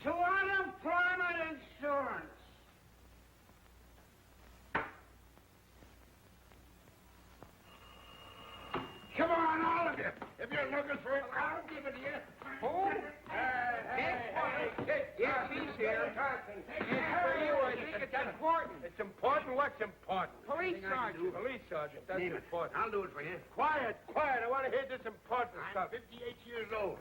To unemployment insurance. Come on, all of you. If you're looking for it, I'll give it to you. Who? Yes, he's here. It's for you. I think it's important. It's important? What's important? Police sergeant. Police sergeant, that's Name it. important. I'll do it for you. Quiet, quiet. I want to hear this important I'm stuff. 58 years old.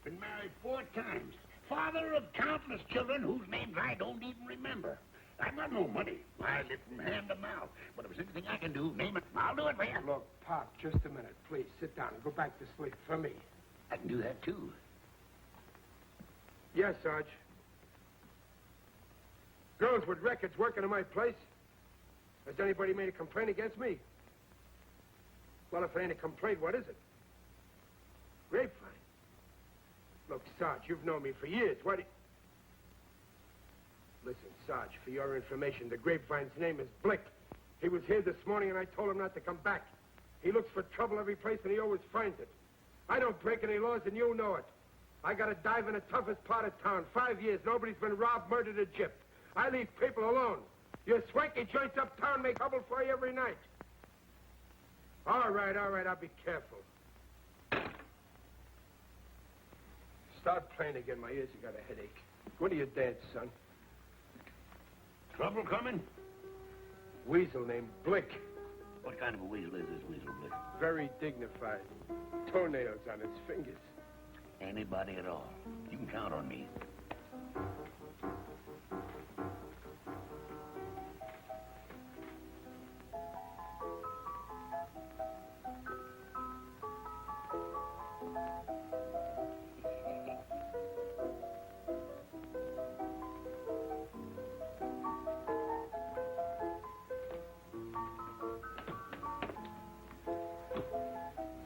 Been married 4 times. Father of countless children whose names I don't even remember. I've got no money. I live from hand to mouth. But if there's anything I can do, name it. I'll do it for you. Look, Pop, just a minute. Please, sit down and go back to sleep for me. I can do that, too. Yes, Sarge. Girls with records working in my place? Has anybody made a complaint against me? Well, if it ain't a complaint, what is it? Grapevine. Look, Sarge, you've known me for years. Listen, Sarge, for your information, the Grapevine's name is Blick. He was here this morning, and I told him not to come back. He looks for trouble every place, and he always finds it. I don't break any laws, and you know it. I got to dive in the toughest part of town. 5 years, nobody's been robbed, murdered, or gypped. I leave people alone. Your swanky joints uptown make trouble for you every night. All right, I'll be careful. Start playing again. My ears have got a headache. When do you dance, son? Trouble coming? Weasel named Blick. What What kind of a weasel is this weasel, Bliss? Very dignified. Toenails on its fingers. Anybody at all. You can count on me.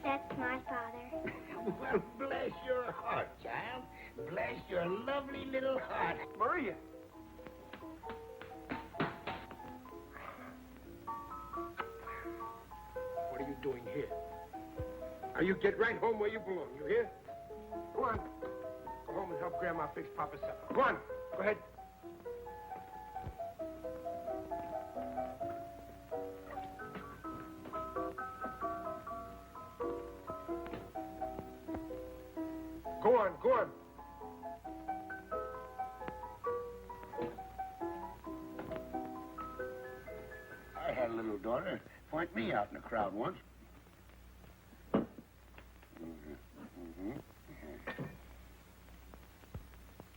That's my father. Well, bless your heart, child. Bless your lovely little heart. Maria! What are you doing here? Now, you get right home where you belong, you hear? Go on. Go home and help Grandma fix Papa's supper. Go on. Go ahead. Go on, go on. I had a little daughter point me out in a crowd once.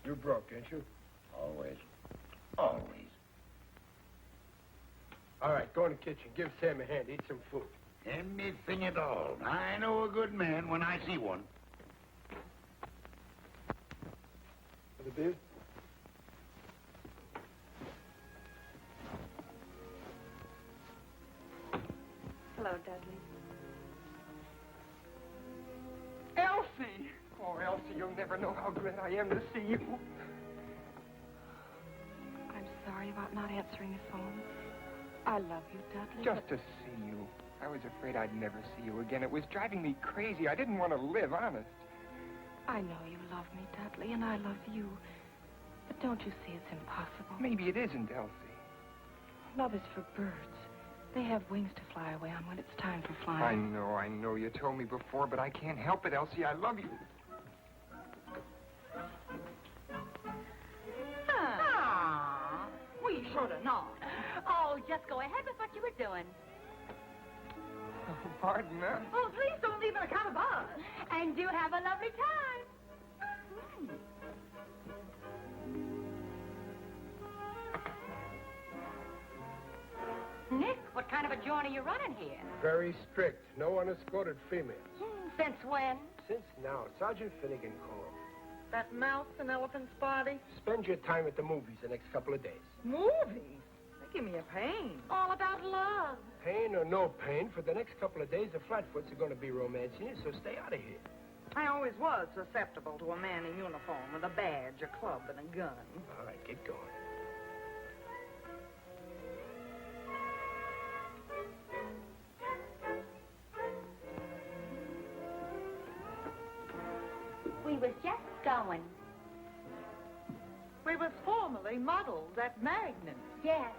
You're broke, ain't you? Always. Always. All right, go in the kitchen. Give Sam a hand. Eat some food. Anything at all. I know a good man when I see one. For the beer? Hello, Dudley. Elsie! Oh, Elsie, you'll never know how glad I am to see you. I'm sorry about not answering the phone. I love you, Dudley. Just to see you. I was afraid I'd never see you again. It was driving me crazy. I didn't want to live, honest. I know you love me, Dudley, and I love you. But don't you see it's impossible? Maybe it isn't, Elsie. Love is for birds. They have wings to fly away on when it's time for flying. I know. You told me before, but I can't help it, Elsie. I love you. Ah, we should have known. Oh, just go ahead with what you were doing. Oh, pardon, huh? Oh, please don't leave an account of us. And do have a lovely time. Nick, what kind of a joint are you running here? Very strict. No unescorted females. Since when? Since now, Sergeant Finnegan called. That mouse and elephant's body? Spend your time at the movies the next couple of days. Movies? They give me a pain. All about love. Pain or no pain, for the next couple of days, the Flatfoots are going to be romancing you, so stay out of here. I always was susceptible to a man in uniform with a badge, a club, and a gun. All right, get going. We was just going. We was formerly models at Magnum. Yes.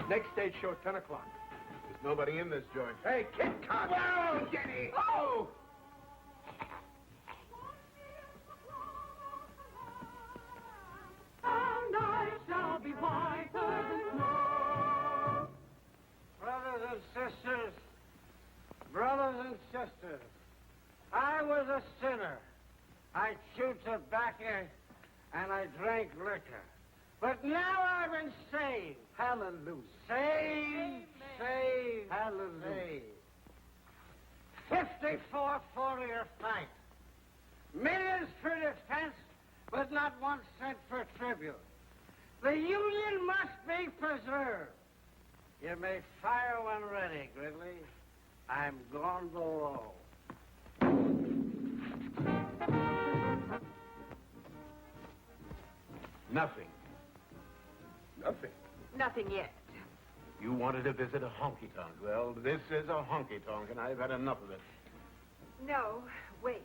Next stage show, 10 o'clock. There's nobody in this joint. Hey, Kit Cott! Whoa, Jenny! Oh! And I shall be whiter than snow. Brothers and sisters, I was a sinner. I chewed tobacco and I drank liquor. But now I've been saved. Hallelujah. Saved, saved, hallelujah. 54 for fight. Millions for defense, but not 1 cent for tribute. The Union must preserve. You may fire when ready, Gridley. I'm gone below. Nothing. Nothing. Nothing yet. You wanted to visit a honky-tonk. Well, this is a honky-tonk, and I've had enough of it. No, wait.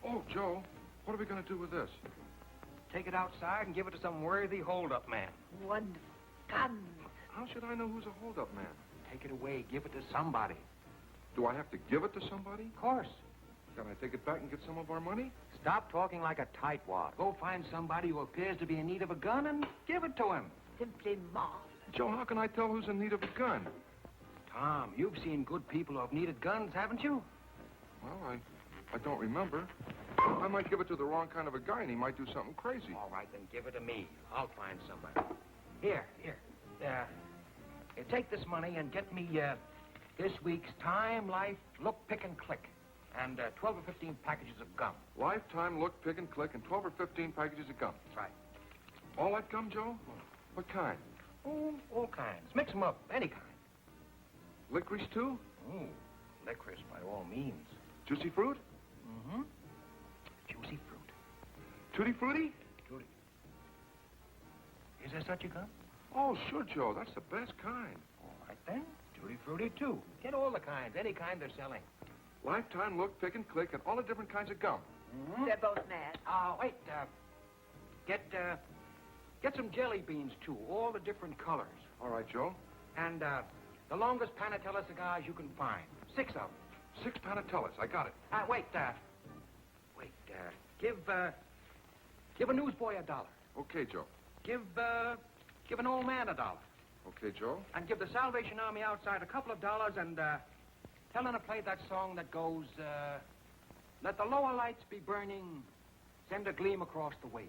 Oh, Joe, what are we going to do with this? Take it outside and give it to some worthy hold-up man. Wonderful. Guns. How should I know who's a hold-up man? Take it away. Give it to somebody. Do I have to give it to somebody? Of course. Can I take it back and get some of our money? Stop talking like a tightwad. Go find somebody who appears to be in need of a gun and give it to him. Simply marvelous. Joe, how can I tell who's in need of a gun? Tom, you've seen good people who have needed guns, haven't you? Well, I don't remember. I might give it to the wrong kind of a guy, and he might do something crazy. All right, then give it to me. I'll find somebody. Here. Take this money and get me this week's Time, Life, Look, Pick, and Click, and 12 or 15 packages of gum. Lifetime, Look, Pick, and Click, and 12 or 15 packages of gum. That's right. All that gum, Joe? What kind? Oh, all kinds. Mix them up, any kind. Licorice, too? Oh, licorice by all means. Juicy fruit? Mm-hmm. Juicy fruit. Tutti frutti? Tutti. Is there such a gum? Oh, sure, Joe. That's the best kind. All right, then. Tutti frutti, too. Get all the kinds, any kind they're selling. Lifetime, Look, Pick, and Click, and all the different kinds of gum. Mm-hmm. They're both mad. Wait, get some jelly beans, too, all the different colors. All right, Joe. And, the longest Panatella cigars you can find. 6 of them. 6 Panatellas. I got it. Give a newsboy $1. Okay, Joe. Give an old man $1. Okay, Joe. And give the Salvation Army outside a couple of dollars and, tell them to play that song that goes, let the lower lights be burning, send a gleam across the wave.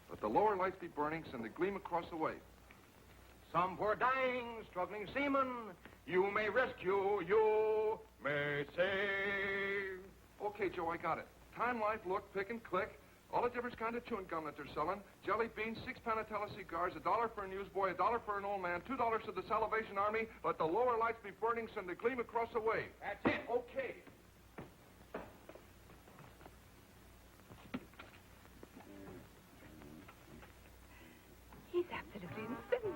Let the lower lights be burning, send a gleam across the wave. Some poor dying, struggling seaman, you may rescue, you may save. Okay, Joe, I got it. Time, Life, Look, Pick, and Click. All the different kinds of chewing gum that they're selling. Jelly beans, 6 Panatella cigars, $1 for a newsboy, $1 for an old man, $2 to the Salvation Army. Let the lower lights be burning, send a gleam across the wave. That's it. Okay. He's absolutely insane.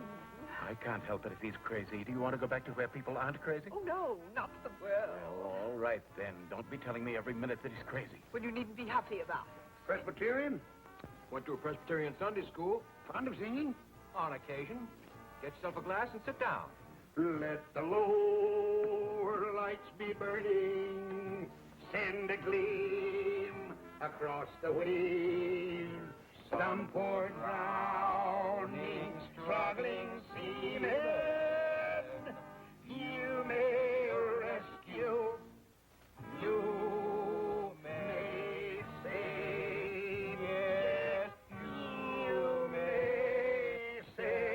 I can't help it if he's crazy. Do you want to go back to where people aren't crazy? Oh, no, not the world. Well, all right, then. Don't be telling me every minute that he's crazy. Well, you needn't be happy about it. Presbyterian? Went to a Presbyterian Sunday school. Fond of singing? On occasion. Get yourself a glass and sit down. Let the lower lights be burning, send a gleam across the wave. Some poor drowning, struggling seaman, you may rescue, you may save, yes, you may save.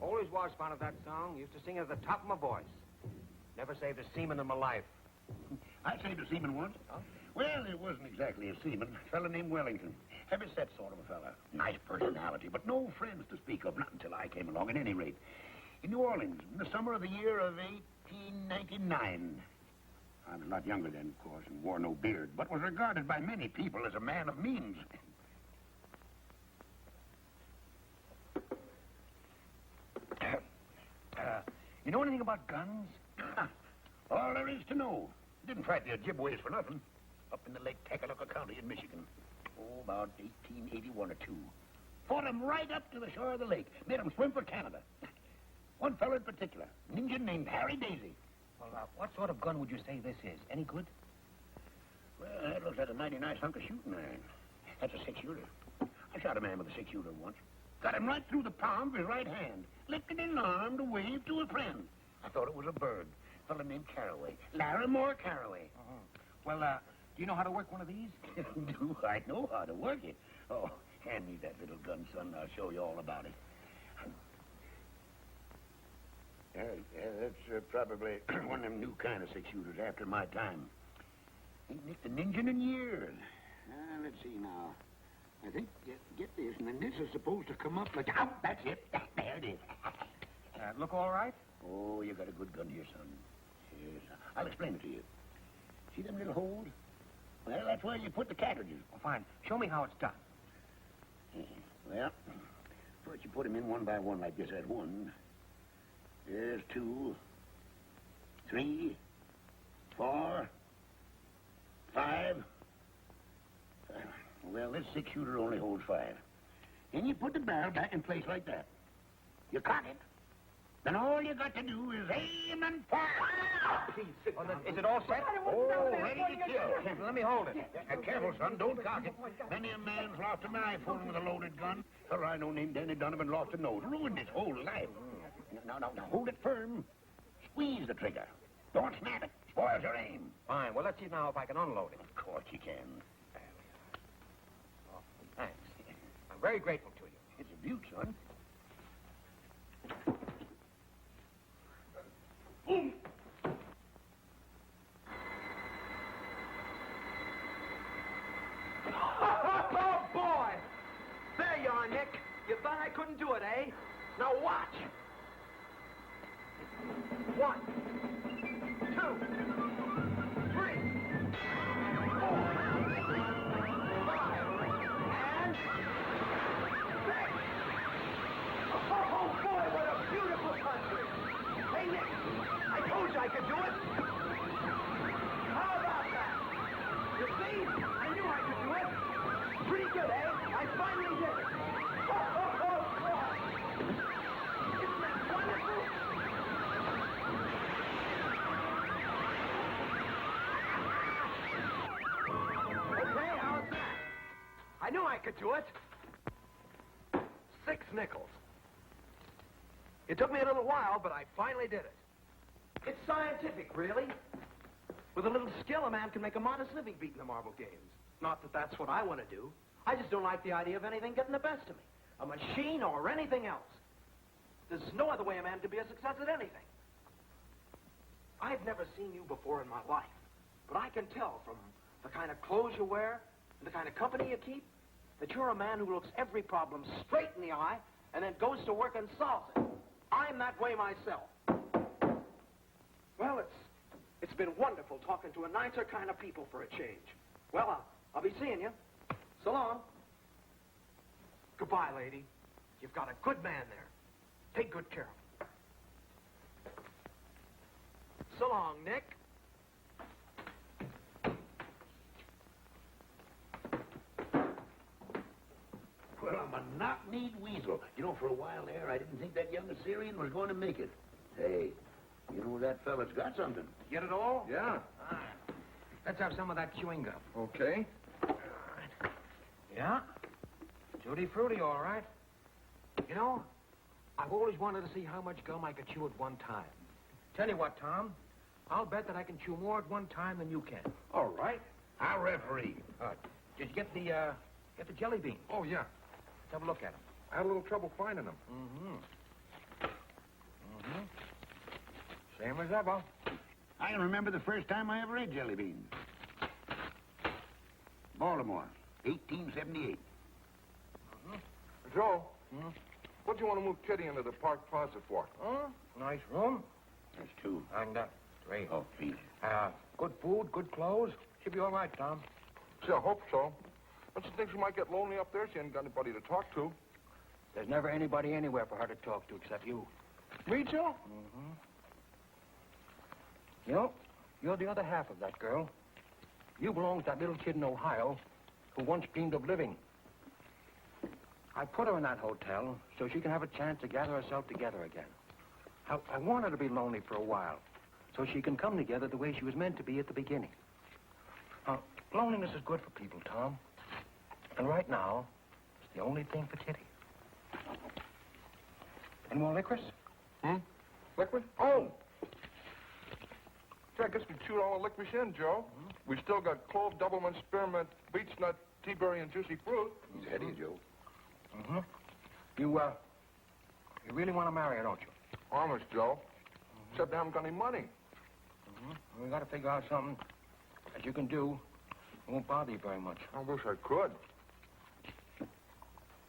Always was fond of that song. Used to sing it at the top of my voice. Never saved a seaman in my life. I saved a seaman once. Huh? Well, it wasn't exactly a seaman. A fella named Wellington. Heavy-set sort of a fella. Nice personality, but no friends to speak of, not until I came along, at any rate. In New Orleans, in the summer of the year of 1899. I was a lot younger then, of course, and wore no beard, but was regarded by many people as a man of means. You know anything about guns? All there is to know. Didn't fight the Ojibways for nothing. Up in the Lake Tecoloca County in Michigan. Oh, about 1881 or 2. Fought 'em right up to the shore of the lake. Made 'em swim for Canada. One fellow in particular, an Indian named Harry Daisy. Well, what sort of gun would you say this is? Any good? Well, that looks like a mighty nice hunk of shooting iron. That's a 6-shooter. I shot a man with a 6-shooter once. Got him right through the palm of his right hand. Lifted his arm to wave to a friend. I thought it was a bird. A fellow named Caraway. Larry Moore Caraway. Well, do you know how to work one of these? Do I know how to work it? Oh, hand me that little gun, son. I'll show you all about it. That's probably one of them new kind of 6-shooters after my time. Ain't nicked an engine in years. Let's see now. I think, get this, and then this is supposed to come up like... Oh, that's it. There it is. Look all right? Oh, you got a good gun here, son. Yes, I'll explain it to you. See them little holes? Well, that's where you put the cartridges. Oh, fine. Show me how it's done. Well, first you put them in one by one like this. There's one. There's 2, 3, 4, 5. Well, this 6-shooter only holds 5. Then you put the barrel back in place like that. You cock it. Then all you got to do is aim and fire. Please, sit down. Is it all set? Oh, ready to kill. Let me hold it. Careful, son. Don't cock it. Many a man's lost an eye fooling with a loaded gun. Or I know named Danny Donovan lost a nose. Ruined his whole life. Now, hold it firm. Squeeze the trigger. Don't snap it. Spoils your aim. Fine. Well, let's see now if I can unload it. Of course you can. Oh, thanks. I'm very grateful to you. It's a beaut, son. Boom! Oh, boy! There you are, Nick. You thought I couldn't do it, eh? Now watch. 1, 2, 3, 4, 5, and 6. Oh, boy, what a beautiful country. Hey, Nick, I told you I could do it. How about that? You see, I knew I could do it. Pretty good, eh? I finally did it. Oh, boy. Isn't that wonderful? Okay, how's that? I knew I could do it. 6 nickels. It took me a little while, but I finally did it. It's scientific, really. With a little skill, a man can make a modest living beating the marble games. Not that that's what I want to do. I just don't like the idea of anything getting the best of me. A machine or anything else. There's no other way a man can be a success at anything. I've never seen you before in my life, but I can tell from the kind of clothes you wear and the kind of company you keep that you're a man who looks every problem straight in the eye and then goes to work and solves it. I'm that way myself. Well, it's been wonderful talking to a nicer kind of people for a change. Well, I'll be seeing you. So long. Goodbye, lady. You've got a good man there. Take good care of him. So long, Nick. Well, I'm a knock-kneed weasel. You know, for a while there, I didn't think that young Assyrian was going to make it. Hey, you know that fella's got something. Get it all? Yeah. Let's have some of that chewing gum. Okay. Yeah? Tutti frutti, all right. You know, I've always wanted to see how much gum I could chew at one time. Tell you what, Tom, I'll bet that I can chew more at one time than you can. All right. I'll referee. Just get the jelly beans. Oh, yeah. Let's have a look at them. I had a little trouble finding them. Same as ever. I can remember the first time I ever ate jelly beans. Baltimore, 1878. Joe, what do you want to move Kitty into the park closet for? Nice room. There's 2. And, 3. Oh, 3. Good food, good clothes. Should be all right, Tom. Gee, I hope so. Don't you think she might get lonely up there? She ain't got anybody to talk to. There's never anybody anywhere for her to talk to except you. Me, Joe? You know, you're the other half of that girl. You belong to that little kid in Ohio who once dreamed of living. I put her in that hotel so she can have a chance to gather herself together again. I want her to be lonely for a while so she can come together the way she was meant to be at the beginning. Loneliness is good for people, Tom. And right now, it's the only thing for Kitty. Any more licorice? Liquid? Oh! Gee, I guess we chewed all the licorice in, Joe. We still got clove, doublemint, spearmint, beech nut, tea berry, and juicy fruit. He's heady, Joe. You really want to marry her, don't you? Honest, Joe. Except I haven't got any money. We got to figure out something that you can do It won't bother you very much. I wish I could.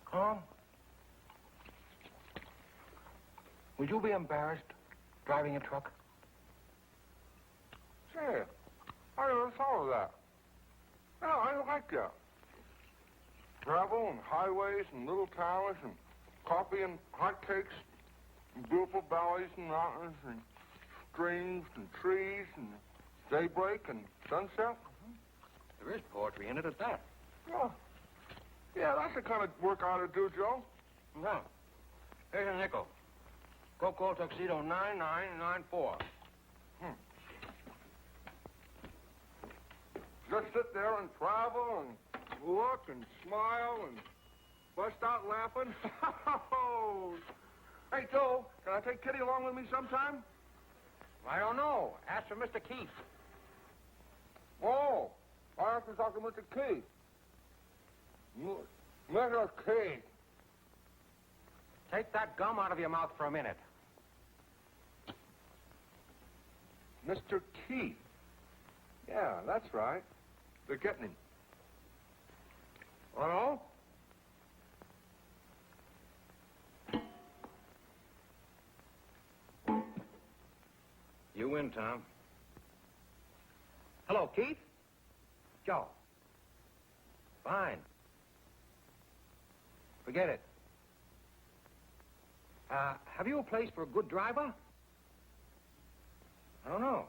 Carl? Would you be embarrassed driving a truck? Say, I never thought of that. No, I don't like that. Travel and highways and little towns and coffee and hotcakes and beautiful valleys and mountains and streams and trees and daybreak and sunset. There is poetry in it at that. Oh, yeah, that's the kind of work I ought to do, Joe. No. Here's a nickel. Go call Tuxedo 9994. Just sit there and travel and look and smile and bust out laughing. Hey, Joe, can I take Kitty along with me sometime? I don't know. Ask for Mr. Keith. Oh, I have to talk to Mr. Keith. Mr. Keith. Take that gum out of your mouth for a minute. Mr. Keith. Yeah, that's right. They're getting him. Hello? You win, Tom. Hello, Keith? Joe. Fine. Forget it. Have you a place for a good driver? I don't know.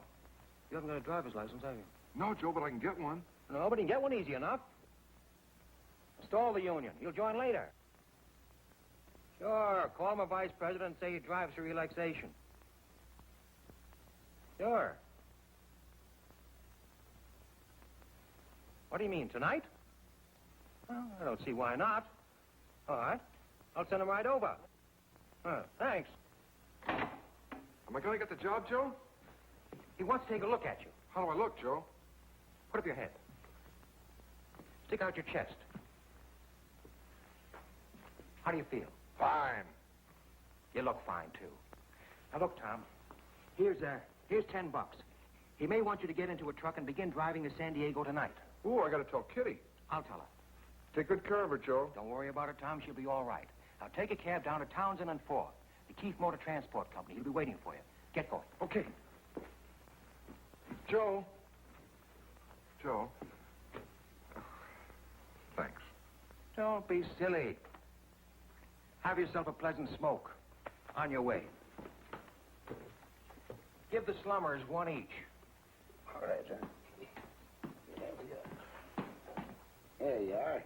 You haven't got a driver's license, have you? No, Joe, but I can get one. No, but you can get one easy enough. Install the union. You'll join later. Sure. Call my vice president and say he drives for relaxation. Sure. What do you mean, tonight? Well, I don't see why not. All right. I'll send him right over. Thanks. Am I going to get the job, Joe? He wants to take a look at you. How do I look, Joe? Put up your head. Stick out your chest. How do you feel? Fine. You look fine, too. Now, look, Tom. Here's $10. He may want you to get into a truck and begin driving to San Diego tonight. Ooh, I got to tell Kitty. I'll tell her. Take good care of her, Joe. Don't worry about her, Tom. She'll be all right. Now, take a cab down to Townsend and 4th. The Keith Motor Transport Company. He'll be waiting for you. Get going. Okay. Joe. Joe. Thanks. Don't be silly. Have yourself a pleasant smoke. On your way. Give the slummers one each. All right, sir. There we go. There you are.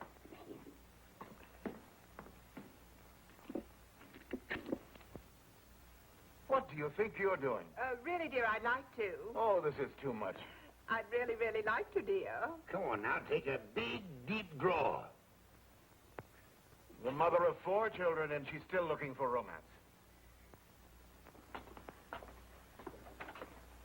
What do you think you're doing? Really, dear, I'd like to. Oh, this is too much. I'd really, really like to, dear. Come on now, take a big, deep draw. The mother of 4 children, and she's still looking for romance.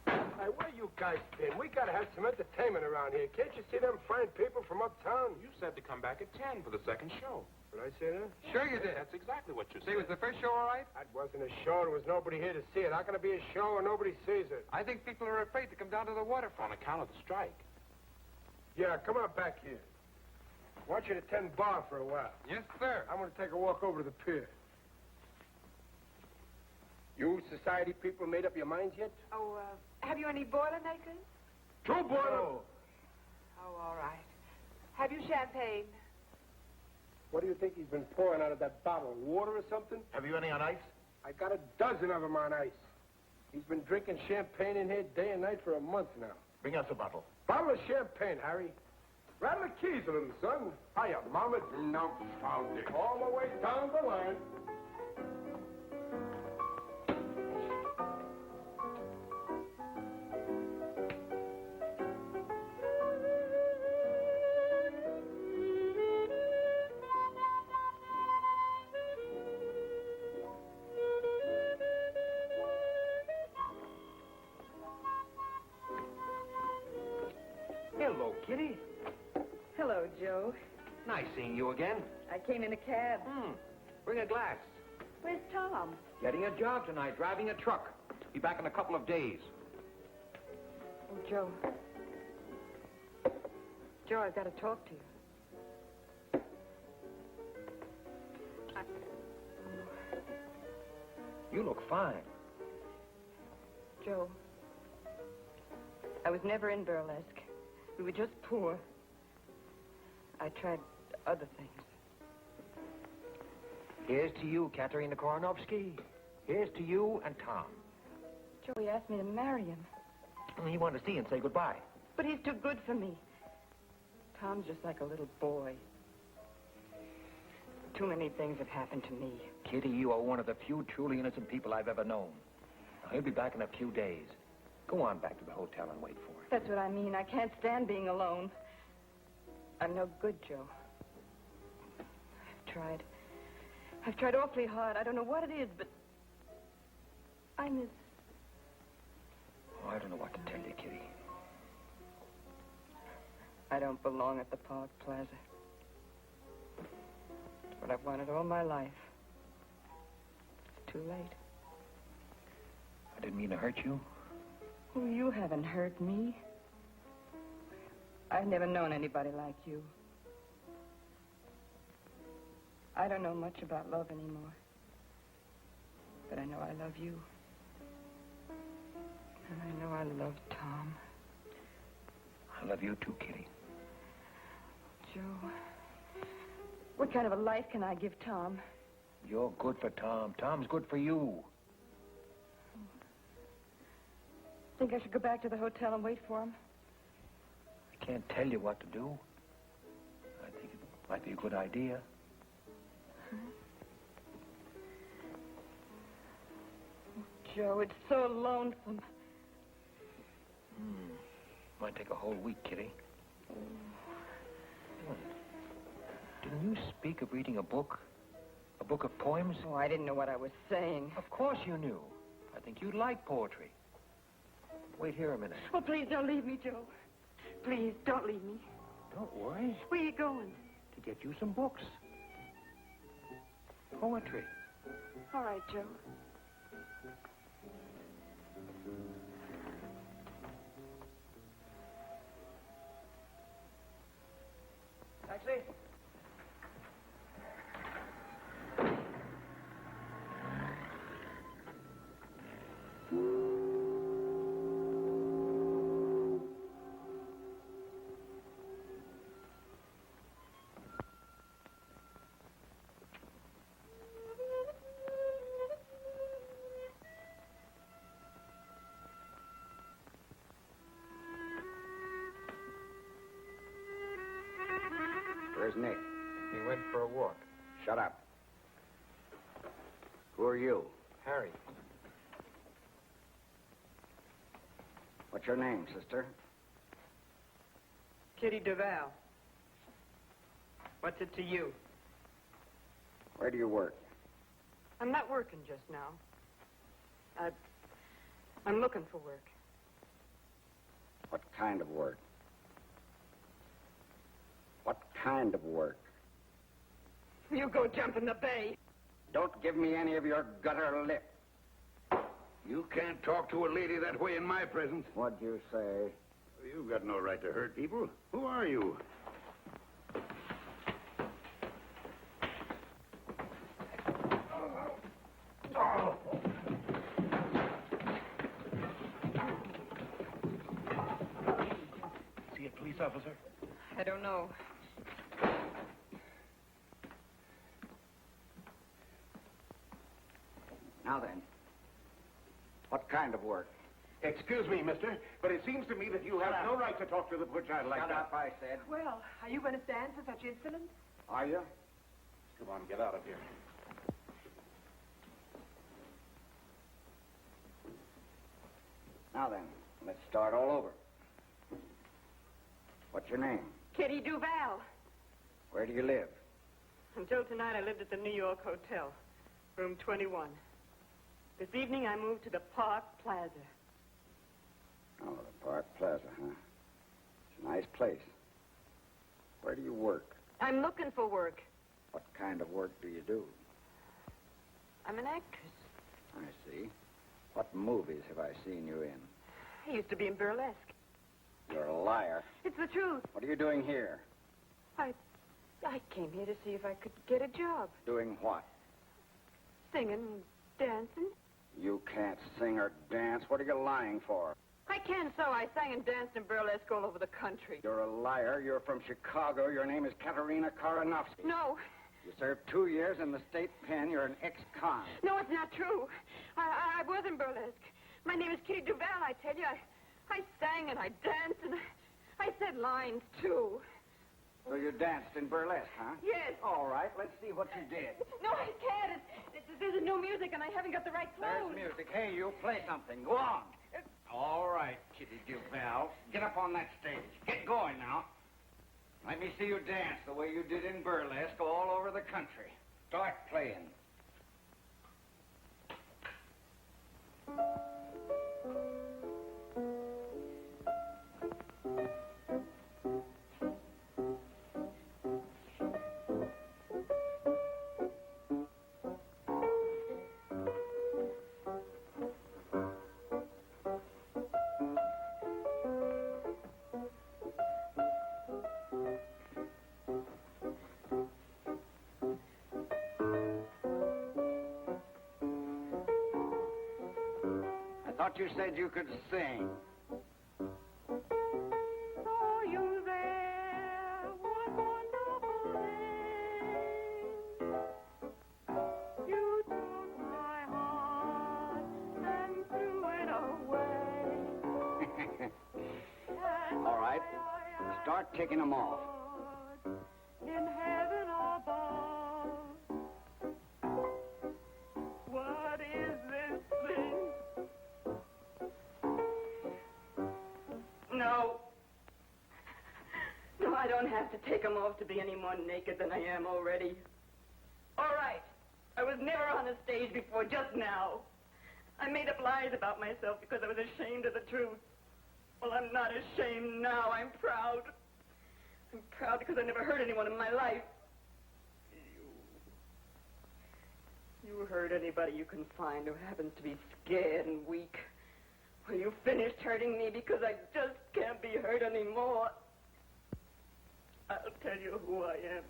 Hey, where you guys been? We gotta have some entertainment around here. Can't you see them fine people from uptown? You said to come back at 10 for the second show. Did I say that? Sure you did. That's exactly what you See, said. was the first show all right? That wasn't a show. There was nobody here to see it. How can it be a show and nobody sees it? I think people are afraid to come down to the waterfront. On account of the strike. Yeah, come on back here. I want you to tend bar for a while. Yes, sir. I'm going to take a walk over to the pier. You society people made up your minds yet? Oh, have you any Boilermakers? Two boiler. Oh, all right. Have you champagne? What do you think he's been pouring out of that bottle? Water or something? Have you any on ice? I got a dozen of them on ice. He's been drinking champagne in here day and night for a month now. Bring us a bottle. Bottle of champagne, Harry. Rattle the keys a little, son. Hiya, Mama. No, found it. All the way down the line. Hello, Kitty. Hello, Joe. Nice seeing you again. I came in a cab. Bring a glass. Where's Tom? Getting a job tonight, driving a truck. Be back in a couple of days. Oh, Joe. Joe, I've got to talk to you. You look fine. Joe, I was never in burlesque. We were just poor. I tried other things. Here's to you, Katerina Koronovsky. Here's to you and Tom. Joe, he asked me to marry him. He wanted to see you and say goodbye. But he's too good for me. Tom's just like a little boy. Too many things have happened to me. Kitty, you are one of the few truly innocent people I've ever known. Now, he'll be back in a few days. Go on back to the hotel and wait for him. That's what I mean. I can't stand being alone. I'm no good, Joe. I've tried awfully hard. I don't know what it is, but I miss... Oh, I don't know what to tell you, Kitty. I don't belong at the Park Plaza. It's what I've wanted all my life. It's too late. I didn't mean to hurt you. Oh, you haven't hurt me. I've never known anybody like you. I don't know much about love anymore. But I know I love you. And I know I love Tom. I love you too, Kitty. Joe, what kind of a life can I give Tom? You're good for Tom. Tom's good for you. Think I should go back to the hotel and wait for him? I can't tell you what to do. I think it might be a good idea. Joe, it's so lonesome. Might take a whole week, Kitty. Didn't you speak of reading a book? A book of poems? Oh, I didn't know what I was saying. Of course you knew. I think you'd like poetry. Wait here a minute. Oh, please don't leave me, Joe. Please, don't leave me. Don't worry. Where are you going? To get you some books. Poetry. All right, Joe. Taxi? Where's Nick? He went for a walk. Shut up. Who are you? Harry. What's your name, sister? Kitty Duval. What's it to you? Where do you work? I'm not working just now. I'm looking for work. What kind of work? What kind of work? You go jump in the bay. Don't give me any of your gutter lip. You can't talk to a lady that way in my presence. What'd you say? You've got no right to hurt people. Who are you? See a police officer? I don't know. Now then, what kind of work? Excuse me, mister, but it seems to me that you have no right to talk to the poor child like Shut that. up, I said. Well, are you going to stand for such insolence? Are you? Come on, get out of here. Now then, let's start all over. What's your name? Kitty Duval. Where do you live? Until tonight, I lived at the New York Hotel, room 21. This evening, I moved to the Park Plaza. Oh, the Park Plaza, huh? It's a nice place. Where do you work? I'm looking for work. What kind of work do you do? I'm an actress. I see. What movies have I seen you in? I used to be in burlesque. You're a liar. It's the truth. What are you doing here? I came here to see if I could get a job. Doing what? Singing and dancing. You can't sing or dance. What are you lying for? I can so. I sang and danced in burlesque all over the country. You're a liar. You're from Chicago. Your name is Katerina Karanovsky. No. You served 2 years in the state pen. You're an ex-con. No, it's not true. I was in burlesque. My name is Kitty Duval, I tell you. I sang and I danced and I said lines, too. So you danced in burlesque, huh? Yes. All right, let's see what you did. No, I can't. There's no music and I haven't got the right clothes. There's music. Hey, you play something. Go on. All right, Kitty Duval. Get up on that stage. Get going now. Let me see you dance the way you did in burlesque all over the country. Start playing. I thought you said you could sing. Are you there? What wonderful name? You took my heart and threw it away. All right. Start taking them off. In heaven above. What is this thing? No. No, I don't have to take them off to be any more naked than I am already. All right. I was never on a stage before, just now. I made up lies about myself because I was ashamed of the truth. Well, I'm not ashamed now. I'm proud. I'm proud because I never hurt anyone in my life. You hurt anybody you can find who happens to be scared and weak. Well, you finished hurting me because I just can't be hurt anymore. I'll tell you who I am.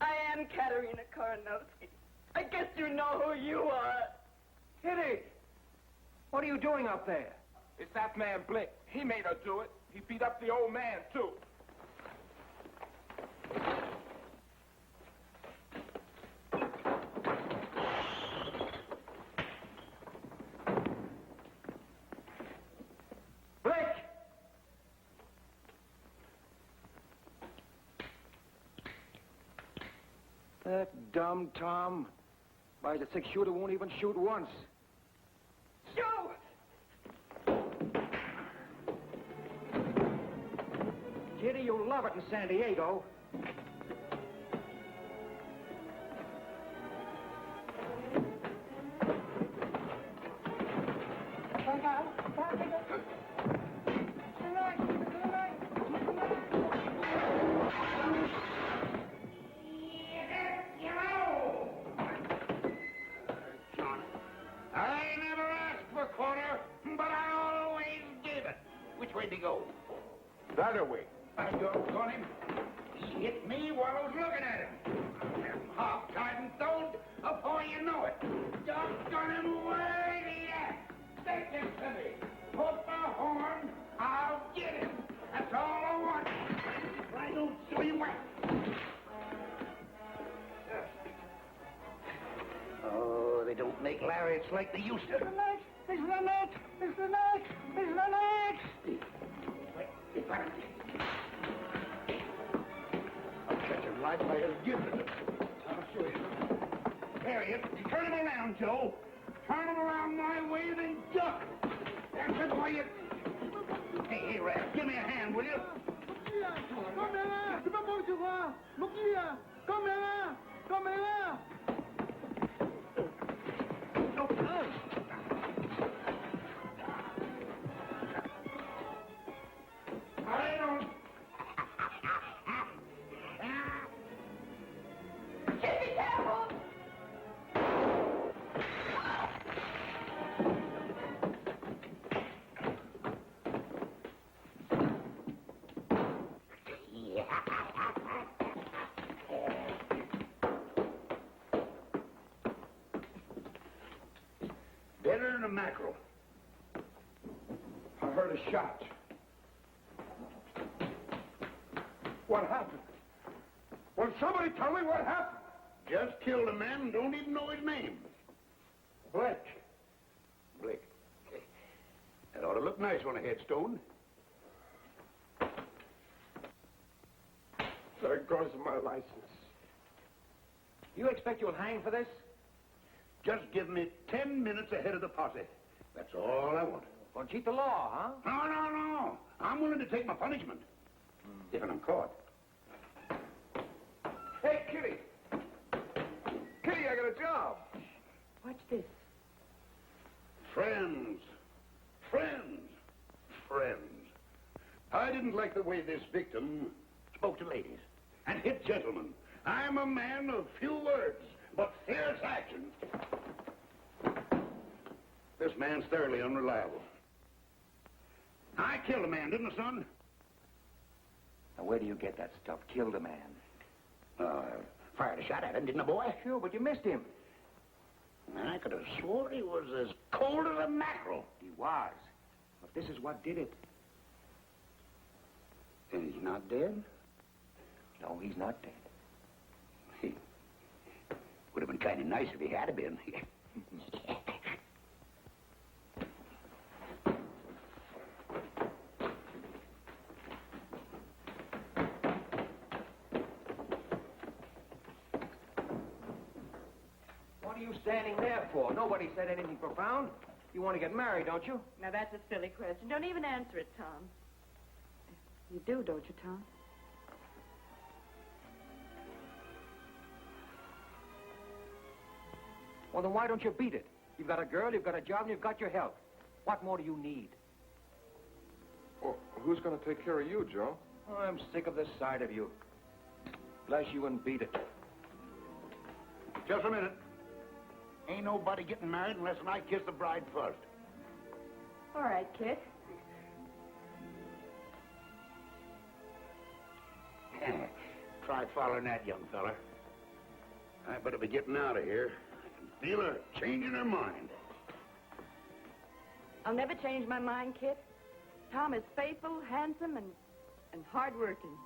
I am Katerina Karanovsky. I guess you know who you are. Kitty! What are you doing up there? It's that man Blick. He made her do it. He beat up the old man, too. Blick! That dumb Tom. By the 6-shooter won't even shoot once. Joe! Kitty, you'll love it in San Diego. I never asked for a quarter, but I always gave it. Which way did he go? That way. I doggone him. He hit me while I was looking at him. Half-tied and thrown before you know it. Doggone him, where's he at? Take him to me. Put the horn, I'll get him. That's all I want. I don't show you what. Oh, they don't make lariats like they used to. It's the neck! It's the neck! It's the neck! I'll catch him right by his gizzard. I'll show you. There he is. Turn him around, Joe. Turn him around my way, then duck. That's it, boy. Hey, Rat, give me a hand, will you? Come here! Tu peux pas tu vois? Look here! Come here! Come here! I don't... Be careful! a mackerel. I heard a shot. What happened? Will somebody tell me what happened? Just killed a man and don't even know his name. Blake. Blake. That ought to look nice on a headstone. There goes my license. You expect you'll hang for this? Just give me 10 minutes ahead of the posse. That's all I want. Well, cheat the law, huh? No. I'm willing to take my punishment. If I'm caught. Hey, Kitty. Kitty, I got a job. What's this? Friends. I didn't like the way this victim spoke to ladies and hit gentlemen. I'm a man of few words, but fierce action. This man's thoroughly unreliable. I killed a man, didn't I, son? Now, where do you get that stuff? Killed a man. Fired a shot at him, didn't I, boy? Sure, but you missed him. I could have swore he was as cold as a mackerel. He was. But this is what did it. And he's not dead? No, he's not dead. He would have been kind of nice if he had been. What are you standing there for? Nobody said anything profound. You want to get married, don't you? Now, that's a silly question. Don't even answer it, Tom. You do, don't you, Tom? Well, then why don't you beat it? You've got a girl, you've got a job, and you've got your health. What more do you need? Well, who's going to take care of you, Joe? Oh, I'm sick of this side of you. Bless you and beat it. Just a minute. Ain't nobody getting married unless I kiss the bride first. All right, Kit. Try following that, young fella. I better be getting out of here. I can feel her changing her mind. I'll never change my mind, Kit. Tom is faithful, handsome, and hard-working.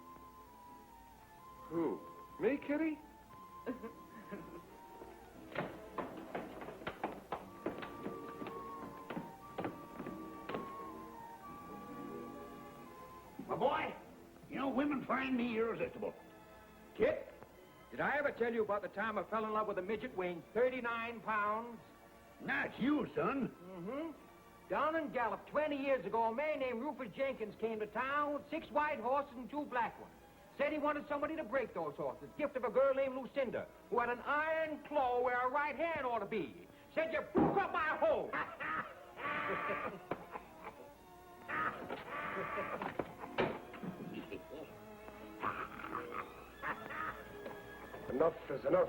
Who? Me, Kitty? My boy, you know, women find me irresistible. Kit, did I ever tell you about the time I fell in love with a midget weighing 39 pounds? That's you, son. Mm-hmm. Down in Gallup 20 years ago, a man named Rufus Jenkins came to town with 6 white horses and 2 black ones. Said he wanted somebody to break those horses. Gift of a girl named Lucinda, who had an iron claw where her right hand ought to be. Said you broke up my hole. Enough is enough.